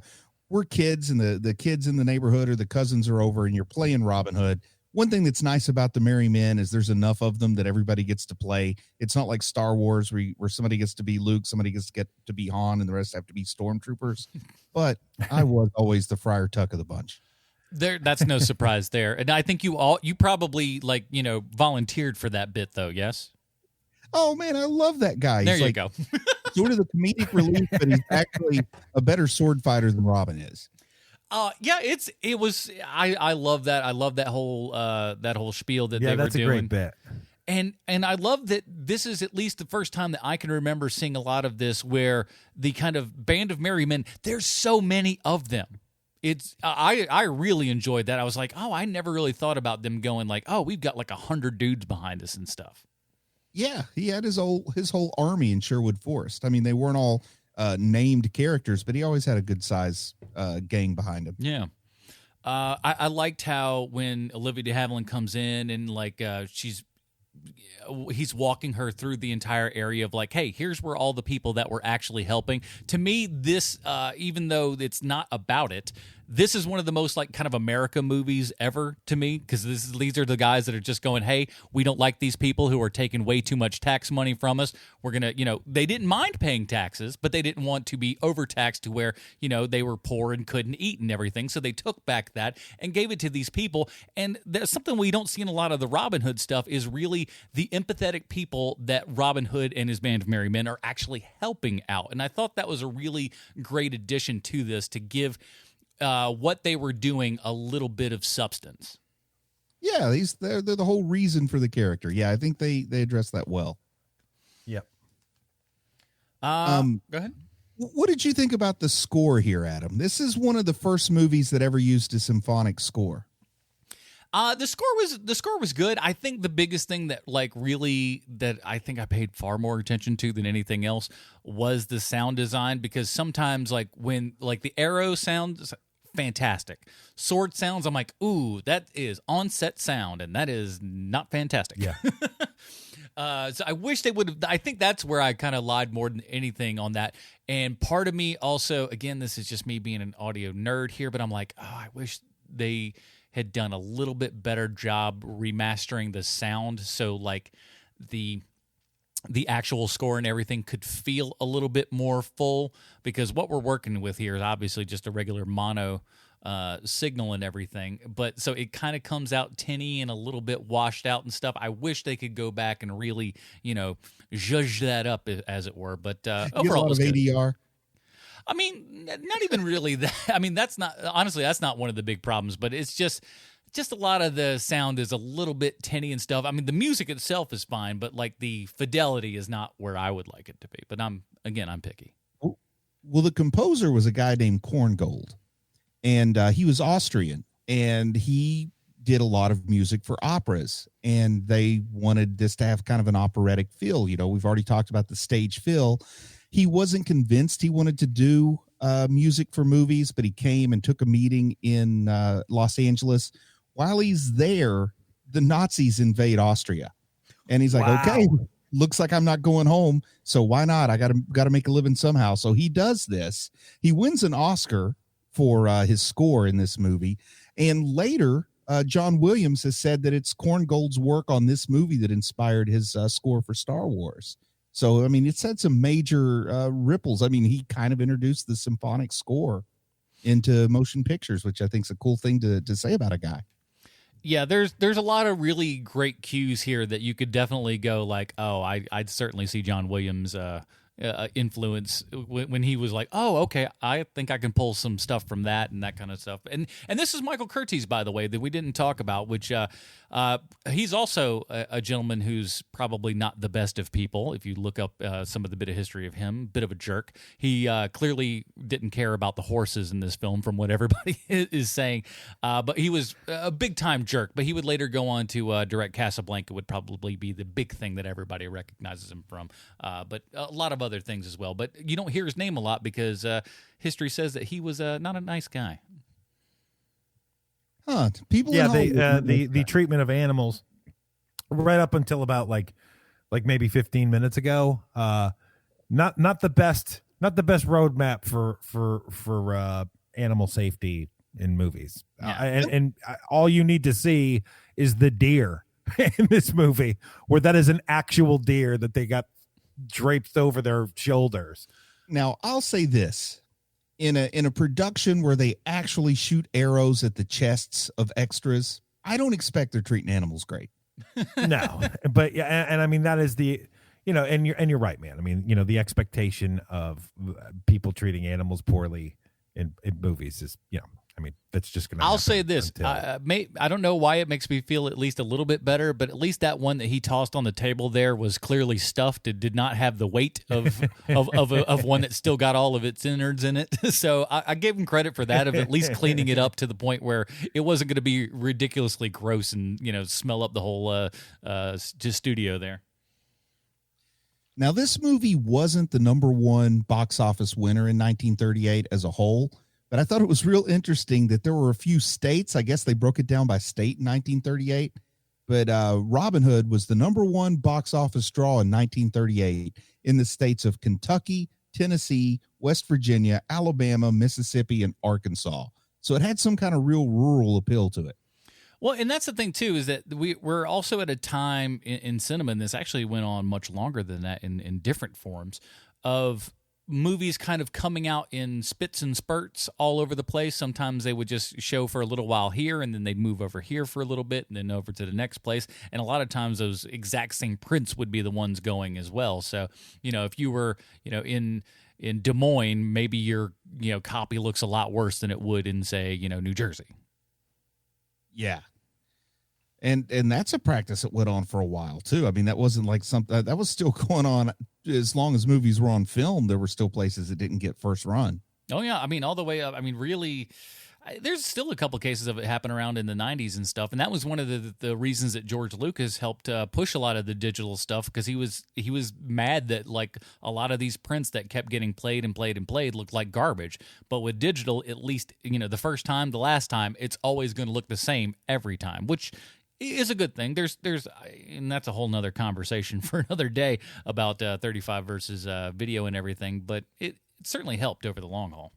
we're kids and the kids in the neighborhood or the cousins are over and you're playing Robin Hood, one thing that's nice about the Merry Men is there's enough of them that everybody gets to play. It's not like Star Wars where somebody gets to be Luke, somebody gets to get to be Han, and the rest have to be stormtroopers. But I was always the Friar Tuck of the bunch. That's no surprise there. And I think you probably volunteered for that bit though, yes? Oh man, I love that guy. There you go. Sort of the comedic relief, but he's actually a better sword fighter than Robin is. Yeah, it was. I love that. I love that whole spiel that they were doing. Yeah, that's a great bit. And I love that this is at least the first time that I can remember seeing a lot of this, where the kind of band of merry men. There's so many of them. It's I really enjoyed that. I was like, oh, I never really thought about them going like, oh, we've got like 100 dudes behind us and stuff. Yeah, he had his whole army in Sherwood Forest. I mean, they weren't all named characters, but he always had a good size gang behind him. Yeah. I liked how when Olivia de Havilland comes in and he's walking her through the entire area of like, hey, here's where all the people that were actually helping. To me, this, even though it's not about it, this is one of the most like kind of America movies ever to me, because these are the guys that are just going, hey, we don't like these people who are taking way too much tax money from us. We're going to, they didn't mind paying taxes, but they didn't want to be overtaxed to where, they were poor and couldn't eat and everything. So they took back that and gave it to these people. And there's something we don't see in a lot of the Robin Hood stuff is really the empathetic people that Robin Hood and his band of merry men are actually helping out. And I thought that was a really great addition to this, to give what they were doing a little bit of substance. Yeah, they're the whole reason for the character. Yeah, I think they address that well. Yep. Go ahead. What did you think about the score here, Adam? This is one of the first movies that ever used a symphonic score. The score was good. I think the biggest thing that I think I paid far more attention to than anything else was the sound design, because sometimes when the arrow sounds fantastic, sword sounds, I'm like, ooh, that is on-set sound, and that is not fantastic. Yeah. So I wish they would have. I think that's where I kind of lied more than anything on that. And part of me also, again, this is just me being an audio nerd here, but I'm like, oh, I wish they had done a little bit better job remastering the sound, so the actual score and everything could feel a little bit more full, because what we're working with here is obviously just a regular mono signal and everything, but so it kind of comes out tinny and a little bit washed out and stuff. I wish they could go back and really, zhuzh that up, as it were. But overall, it was good. ADR. I mean, not even really that. I mean, that's not one of the big problems, but it's just a lot of the sound is a little bit tinny and stuff. I mean, the music itself is fine, but the fidelity is not where I would like it to be. But I'm picky. Well, the composer was a guy named Korngold, and he was Austrian, and he did a lot of music for operas, and they wanted this to have kind of an operatic feel. We've already talked about the stage feel. He wasn't convinced he wanted to do music for movies, but he came and took a meeting in Los Angeles. While he's there, the Nazis invade Austria, and he's like, wow. Okay, looks like I'm not going home, so why not? I got to make a living somehow. So he does this. He wins an Oscar for his score in this movie, and later John Williams has said that it's Korngold's work on this movie that inspired his score for Star Wars. So, I mean, it's had some major ripples. I mean, he kind of introduced the symphonic score into motion pictures, which I think is a cool thing to say about a guy. Yeah, there's a lot of really great cues here that you could definitely go I'd certainly see John Williams' influence when he was like, oh, okay, I think I can pull some stuff from that and that kind of stuff. And this is Michael Curtiz, by the way, that we didn't talk about, which he's also a gentleman who's probably not the best of people. If you look up some of the bit of history of him, bit of a jerk. He clearly didn't care about the horses in this film, from what everybody is saying. But he was a big-time jerk. But he would later go on to direct Casablanca, would probably be the big thing that everybody recognizes him from. But a lot of other things as well. But you don't hear his name a lot because history says that he was not a nice guy. Huh? People. Yeah, the treatment of animals, right up until about like maybe 15 minutes ago. Not the best roadmap for animal safety in movies. Yeah. And all you need to see is the deer in this movie, where that is an actual deer that they got draped over their shoulders. Now, I'll say this. In a production where they actually shoot arrows at the chests of extras, I don't expect they're treating animals great. No, but yeah, and I mean that is the, and you're right, man. I mean, the expectation of people treating animals poorly in movies is, I mean, that's just going to. I'll say this. I don't know why it makes me feel at least a little bit better, but at least that one that he tossed on the table there was clearly stuffed. It did not have the weight of one that still got all of its innards in it. So I gave him credit for that, of at least cleaning it up to the point where it wasn't going to be ridiculously gross and smell up the whole just studio there. Now, this movie wasn't the #1 box office winner in 1938 as a whole. But I thought it was real interesting that there were a few states. I guess they broke it down by state in 1938. But Robin Hood was the #1 box office draw in 1938 in the states of Kentucky, Tennessee, West Virginia, Alabama, Mississippi, and Arkansas. So it had some kind of real rural appeal to it. Well, and that's the thing, too, is that we're also at a time in cinema, and this actually went on much longer than that in different forms, of movies kind of coming out in spits and spurts all over the place. Sometimes they would just show for a little while here, and then they'd move over here for a little bit, and then over to the next place. And a lot of times those exact same prints would be the ones going as well. So, if you were, in Des Moines, maybe your, copy looks a lot worse than it would in, say, New Jersey. Yeah. And that's a practice that went on for a while too. I mean, that wasn't like something that was still going on as long as movies were on film. There were still places that didn't get first run. Oh yeah, I mean all the way up. I mean, really, there's still a couple cases of it happen around in the 90s and stuff, and that was one of the reasons that George Lucas helped push a lot of the digital stuff, because he was mad that like a lot of these prints that kept getting played and played and played looked like garbage. But with digital, at least the first time, the last time, it's always going to look the same every time, which is a good thing. There's and that's a whole nother conversation for another day about 35 versus video and everything, but it certainly helped over the long haul.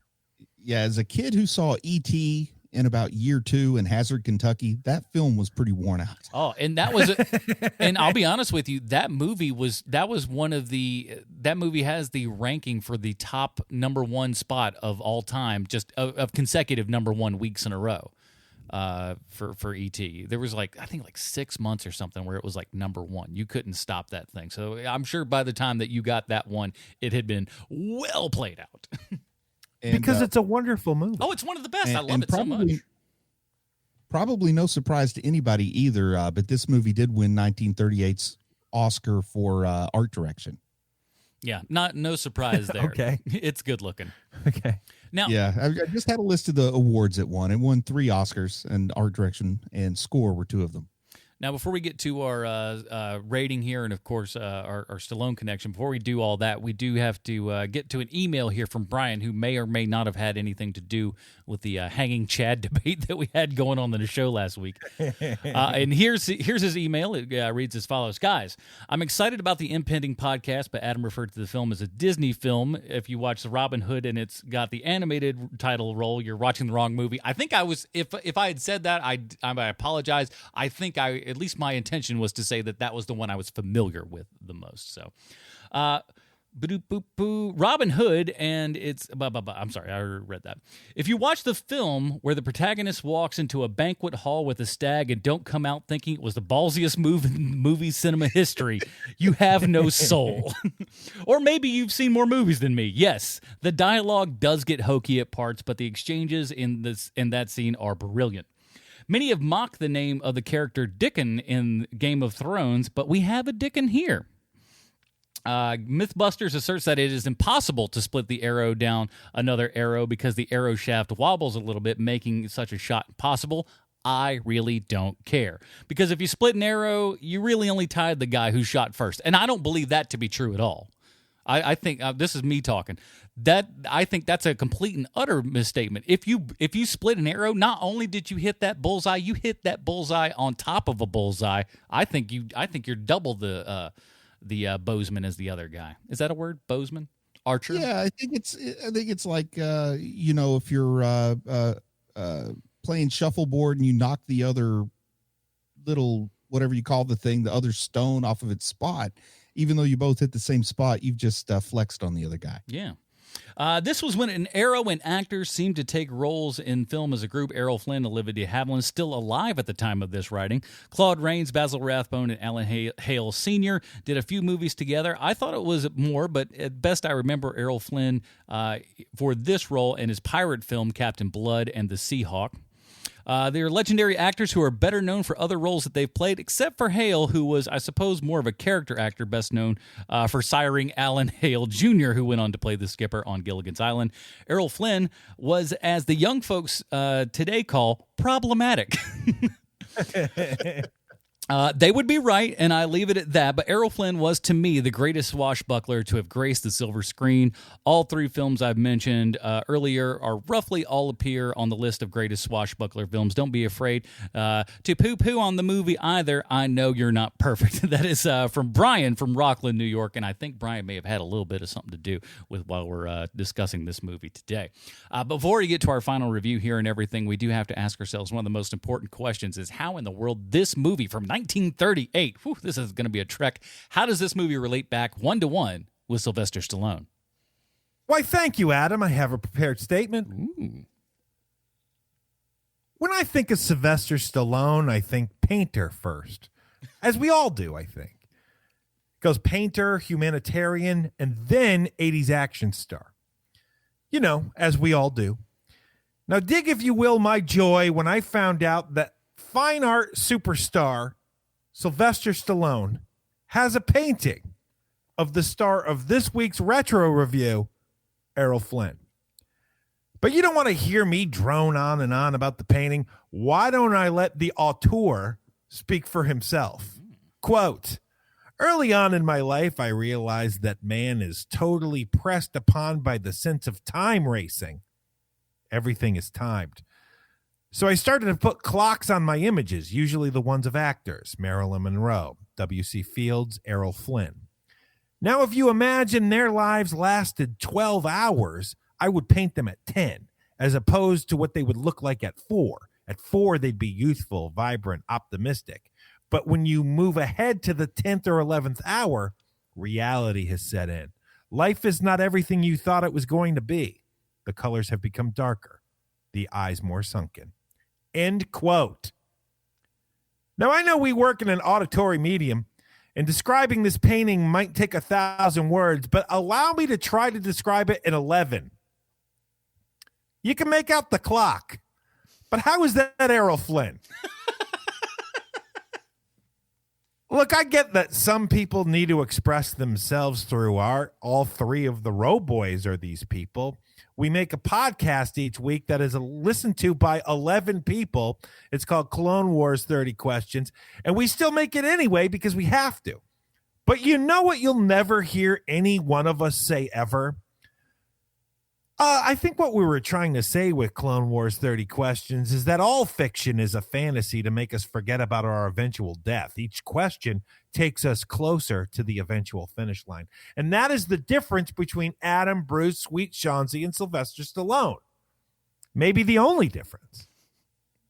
Yeah, as a kid who saw E.T. in about year 2 in Hazard, Kentucky, that film was pretty worn out. Oh, and that was, and I'll be honest with you, that movie has the ranking for the top number 1 spot of all time, just of consecutive number 1 weeks in a row. For E.T. There was I think 6 months or something where it was like number 1. You couldn't stop that thing. So I'm sure by the time that you got that one, it had been well played out. Because it's a wonderful movie. Oh, it's one of the best. I love it so much. Probably no surprise to anybody either, but this movie did win 1938's Oscar for art direction. Yeah, no surprise there. Okay. It's good looking. Okay. Now, yeah, I just had a list of the awards it won. It won 3 Oscars, and art direction and score were 2 of them. Now, before we get to our rating here and, of course, our Stallone connection, before we do all that, we do have to get to an email here from Brian, who may or may not have had anything to do with the hanging Chad debate that we had going on in the show last week. And here's his email. It reads as follows. Guys, I'm excited about the impending podcast, but Adam referred to the film as a Disney film. If you watch the Robin Hood and it's got the animated title role, you're watching the wrong movie. I think I was, if I had said that, I apologize. I think at least my intention was to say that was the one I was familiar with the most. So, Robin Hood, and it's I'm sorry, I read that. If you watch the film where the protagonist walks into a banquet hall with a stag and don't come out thinking it was the ballsiest move in movie cinema history, you have no soul. Or maybe you've seen more movies than me. Yes, the dialogue does get hokey at parts, but the exchanges in that scene are brilliant. Many have mocked the name of the character Dickon in Game of Thrones, but we have a Dickon here. Mythbusters asserts that it is impossible to split the arrow down another arrow because the arrow shaft wobbles a little bit, making such a shot impossible. I really don't care. Because if you split an arrow, you really only tied the guy who shot first. And I don't believe that to be true at all. I think this is me talking. I think that's a complete and utter misstatement. If you split an arrow, not only did you hit that bullseye, you hit that bullseye on top of a bullseye. I think you're double the bowsman as the other guy. Is that a word? Bowsman? Archer? Yeah, I think it's like if you're playing shuffleboard and you knock the other little whatever you call the thing, the other stone off of its spot. Even though you both hit the same spot, you've just flexed on the other guy. Yeah. This was when an Arrow and actors seemed to take roles in film as a group. Errol Flynn, Olivia de Havilland, still alive at the time of this writing. Claude Rains, Basil Rathbone, and Alan Hale Sr. did a few movies together. I thought it was more, but at best I remember Errol Flynn for this role in his pirate film, Captain Blood and the Seahawk. They're legendary actors who are better known for other roles that they've played, except for Hale, who was, I suppose, more of a character actor, best known for siring Alan Hale Jr., who went on to play the skipper on Gilligan's Island. Errol Flynn was, as the young folks today call, problematic. They would be right, and I leave it at that, but Errol Flynn was, to me, the greatest swashbuckler to have graced the silver screen. All 3 films I've mentioned earlier are roughly all appear on the list of greatest swashbuckler films. Don't be afraid to poo-poo on the movie either. I know you're not perfect. That is from Brian from Rockland, New York, and I think Brian may have had a little bit of something to do with while we're discussing this movie today. Before we get to our final review here and everything, we do have to ask ourselves one of the most important questions is how in the world this movie from 1938, this is going to be a trek. How does this movie relate back 1-to-1 with Sylvester Stallone? Why, thank you, Adam. I have a prepared statement. Ooh. When I think of Sylvester Stallone, I think painter first, as we all do, I think. Goes painter, humanitarian, and then 80s action star. You know, as we all do. Now, dig, if you will, my joy when I found out that fine art superstar Sylvester Stallone has a painting of the star of this week's retro review, Errol Flynn. But you don't want to hear me drone on and on about the painting. Why don't I let the auteur speak for himself? Quote, early on in my life, I realized that man is totally pressed upon by the sense of time racing. Everything is timed. So I started to put clocks on my images, usually the ones of actors, Marilyn Monroe, W.C. Fields, Errol Flynn. Now, if you imagine their lives lasted 12 hours, I would paint them at 10, as opposed to what they would look like at 4. At 4, they'd be youthful, vibrant, optimistic. But when you move ahead to the 10th or 11th hour, reality has set in. Life is not everything you thought it was going to be. The colors have become darker, the eyes more sunken. End quote. Now, I know we work in an auditory medium, and describing this painting might take 1,000 words, but allow me to try to describe it in 11. You can make out the clock, but how is that Errol Flynn? Look, I get that some people need to express themselves through art. All three of the Row Boys are these people. We make a podcast each week that is listened to by 11 people. It's called Clone Wars 30 Questions, and we still make it anyway because we have to. But you know what you'll never hear any one of us say ever? I think what we were trying to say with Clone Wars 30 Questions is that all fiction is a fantasy to make us forget about our eventual death. Each question takes us closer to the eventual finish line. And that is the difference between Adam, Bruce, Sweet Chauncey, and Sylvester Stallone. Maybe the only difference.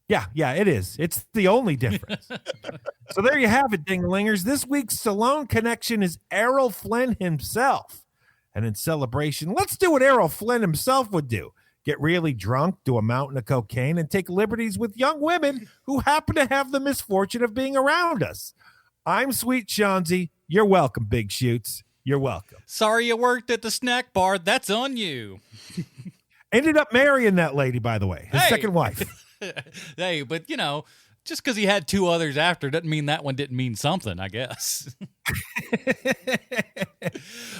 Yeah, it is. It's the only difference. So there you have it, ding-a-lingers. This week's Stallone connection is Errol Flynn himself. And in celebration, let's do what Errol Flynn himself would do. Get really drunk, do a mountain of cocaine, and take liberties with young women who happen to have the misfortune of being around us. I'm Sweet Chauncey. You're welcome, Big Shoots. You're welcome. Sorry you worked at the snack bar. That's on you. Ended up marrying that lady, by the way. His second wife. Hey, but, you know, just because he had 2 others after doesn't mean that one didn't mean something, I guess.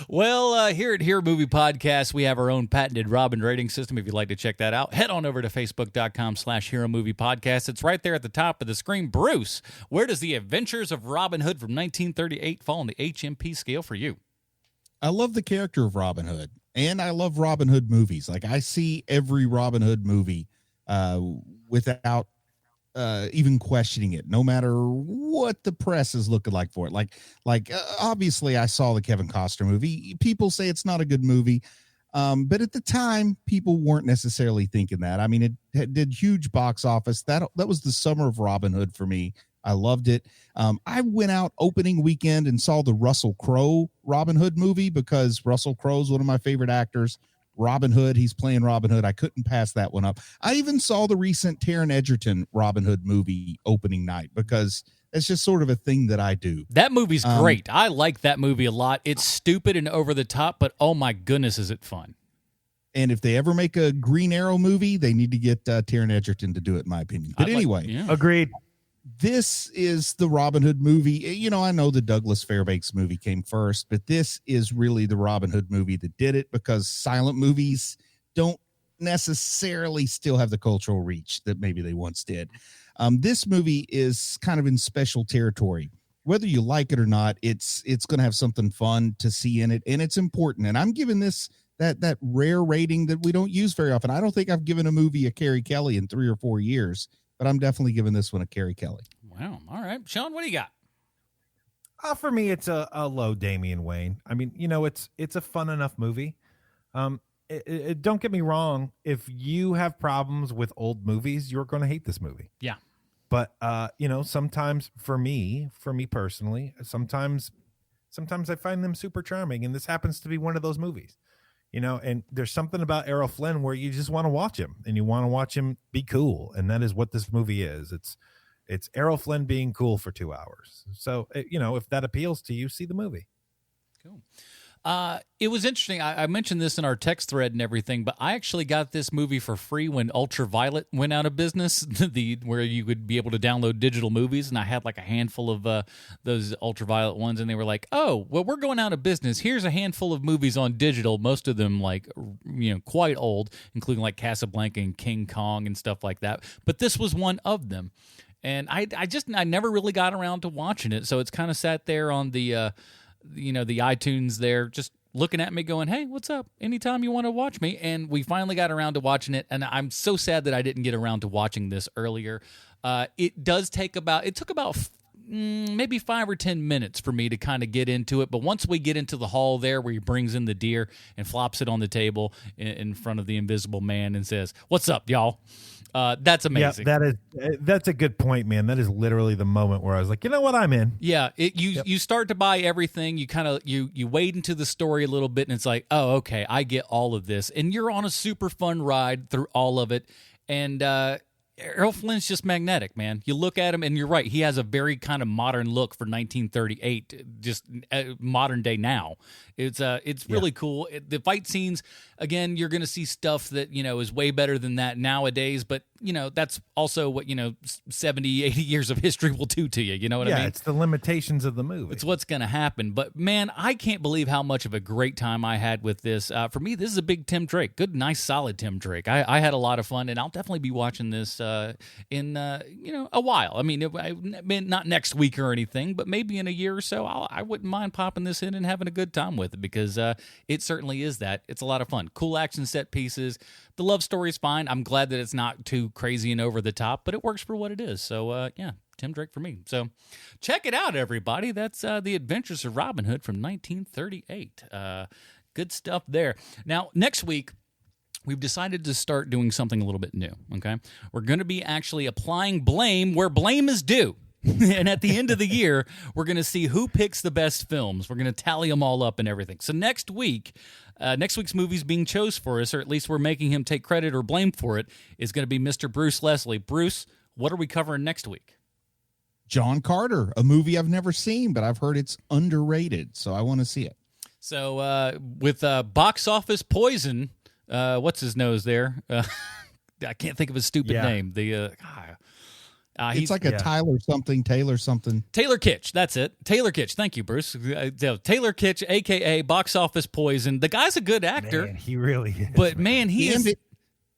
Well, here at Hero Movie Podcast, we have our own patented Robin rating system. If you'd like to check that out, head on over to facebook.com/Hero Movie Podcast. It's right there at the top of the screen. Bruce, where does The Adventures of Robin Hood from 1938 fall on the HMP scale for you? I love the character of Robin Hood, and I love Robin Hood movies. Like, I see every Robin Hood movie without even questioning it, no matter what the press is looking like for it. Like obviously I saw the Kevin Costner movie. People say it's not a good movie. But at the time, people weren't necessarily thinking that. I mean, it did huge box office. That was the summer of Robin Hood for me. I loved it. I went out opening weekend and saw the Russell Crowe Robin Hood movie because Russell Crowe's one of my favorite actors. Robin Hood, he's playing Robin Hood. I couldn't pass that one up. I even saw the recent Taron Egerton Robin Hood movie opening night because it's just sort of a thing that I do. That movie's great. I like that movie a lot. It's stupid and over the top, but oh my goodness, is it fun. And if they ever make a Green Arrow movie, they need to get Taron Egerton to do it, in my opinion. But anyway. Agreed. This is the Robin Hood movie. You know, I know the Douglas Fairbanks movie came first, but this is really the Robin Hood movie that did it because silent movies don't necessarily still have the cultural reach that maybe they once did. This movie is kind of in special territory. Whether you like it or not, it's going to have something fun to see in it, and it's important. And I'm giving this that rare rating that we don't use very often. I don't think I've given a movie a Carrie Kelly in 3 or 4 years. But I'm definitely giving this one a Carrie Kelly. Wow. All right. Sean, what do you got? For me, it's a low Damian Wayne. I mean, you know, it's a fun enough movie. Don't get me wrong. If you have problems with old movies, you're going to hate this movie. Yeah. But, you know, sometimes for me personally, sometimes I find them super charming. And this happens to be one of those movies. You know, and there's something about Errol Flynn where you just want to watch him and you want to watch him be cool. And that is what this movie is. It's Errol Flynn being cool for 2 hours. So, you know, if that appeals to you, see the movie. Cool. It was interesting. I mentioned this in our text thread and everything, but I actually got this movie for free when Ultraviolet went out of business, where you would be able to download digital movies, and I had like a handful of those Ultraviolet ones, and they were like, oh, well, we're going out of business. Here's a handful of movies on digital, most of them like, quite old, including like Casablanca and King Kong and stuff like that. But this was one of them. And I never really got around to watching it, so it's kind of sat there on the the iTunes there, just looking at me going, hey, what's up? Anytime you want to watch me. And we finally got around to watching it, and I'm so sad that I didn't get around to watching this earlier. It took about maybe 5 or 10 minutes for me to kind of get into it, but once we get into the hall there where he brings in the deer and flops it on the table in front of the Invisible Man and says, what's up, y'all? That's amazing. Yeah, that's a good point, man. That is literally the moment where I was like, you know what, I'm in. Yeah, you start to buy everything. You kind of you wade into the story a little bit, and it's like, oh, okay, I get all of this, and you're on a super fun ride through all of it. And Errol Flynn's just magnetic, man. You look at him, and you're right. He has a very kind of modern look for 1938, just modern day now. It's really cool. The fight scenes, again, you're going to see stuff that, is way better than that nowadays, but, that's also what, 70, 80 years of history will do to you. You know what I mean? Yeah, it's the limitations of the movie. It's what's going to happen. But, man, I can't believe how much of a great time I had with this. For me, this is a big Tim Drake. Good, nice, solid Tim Drake. I had a lot of fun, and I'll definitely be watching this in a while. I mean, not next week or anything, but maybe in a year or so, I wouldn't mind popping this in and having a good time with it, because it certainly is that. It's a lot of fun. Cool action set pieces. The love story is fine. I'm glad that it's not too crazy and over the top, but it works for what it is. So, Tim Drake for me. So check it out, everybody. That's The Adventures of Robin Hood from 1938. Good stuff there. Now, next week, we've decided to start doing something a little bit new, okay? We're going to be actually applying blame where blame is due. And at the end of the year, we're going to see who picks the best films. We're going to tally them all up and everything. So next week's movie's being chose for us, or at least we're making him take credit or blame for it, is going to be Mr. Bruce Leslie. Bruce, what are we covering next week? John Carter, a movie I've never seen, but I've heard it's underrated, so I want to see it. So with Box Office Poison, what's his nose there? I can't think of his stupid name. It's like a Taylor something. Taylor Kitsch, that's it. Taylor Kitsch. Thank you, Bruce. Taylor Kitsch, a.k.a. Box Office Poison. The guy's a good actor. Man, he really is. But, man, he is...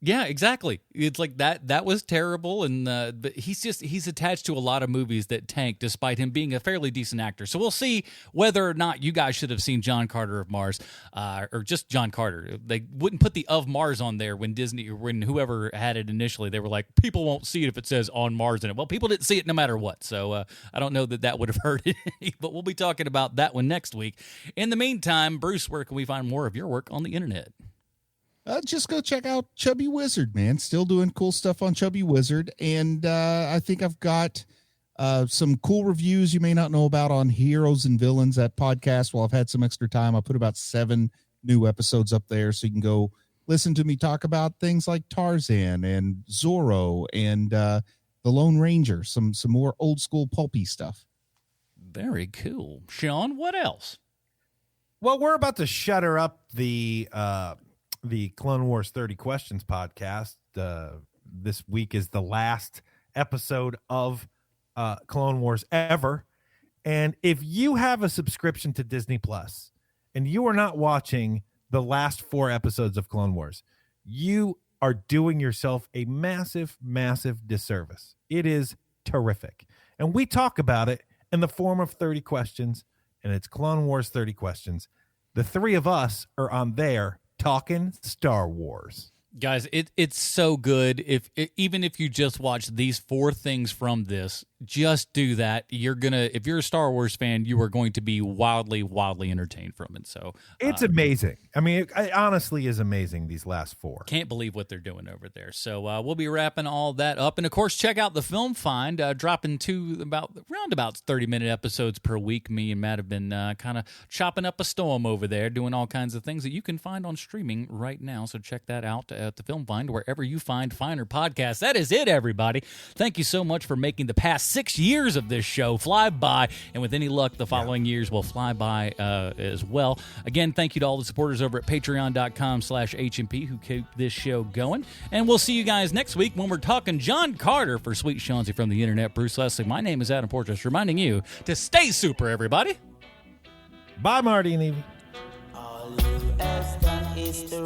Yeah, exactly. It's like that was terrible, and but he's attached to a lot of movies that tank despite him being a fairly decent actor. So we'll see whether or not you guys should have seen John Carter of Mars, or just John Carter. They wouldn't put the of Mars on there when whoever had it initially. They were like, people won't see it if it says on Mars in it. Well, people didn't see it no matter what, so I don't know that would have hurt it. But we'll be talking about that one next week. In the meantime, Bruce, where can we find more of your work on the internet? Just go check out Chubby Wizard, man. Still doing cool stuff on Chubby Wizard. And I think I've got some cool reviews you may not know about on Heroes and Villains, that podcast. While I've had some extra time, I put about 7 new episodes up there, so you can go listen to me talk about things like Tarzan and Zorro and The Lone Ranger, some more old school pulpy stuff. Very cool. Sean, what else? Well, we're about to shutter up the Clone Wars 30 Questions podcast. This week is the last episode of Clone Wars ever. And if you have a subscription to Disney Plus and you are not watching the last 4 episodes of Clone Wars, you are doing yourself a massive, massive disservice. It is terrific. And we talk about it in the form of 30 questions, and it's Clone Wars 30 Questions. The 3 of us are on there talking Star Wars. Guys, it's so good. Even if you just watch these 4 things from this, just do that. If you're a Star Wars fan, you are going to be wildly, wildly entertained from it. So it's amazing. I mean, it honestly is amazing, these last 4. Can't believe what they're doing over there. So we'll be wrapping all that up. And of course, check out the Film Find, dropping around about 30-minute episodes per week. Me and Matt have been kind of chopping up a storm over there, doing all kinds of things that you can find on streaming right now. So check that out at the Film Find, wherever you find finer podcasts. That is it, everybody. Thank you so much for making the past 6 years of this show fly by, and with any luck, the following years will fly by as well. Again, thank you to all the supporters over at patreon.com/HMP who keep this show going. And we'll see you guys next week when we're talking John Carter for Sweet Chauncey from the Internet. Bruce Leslie, my name is Adam Portrais, reminding you to stay super, everybody. Bye, Marty and Evie. All you has done is to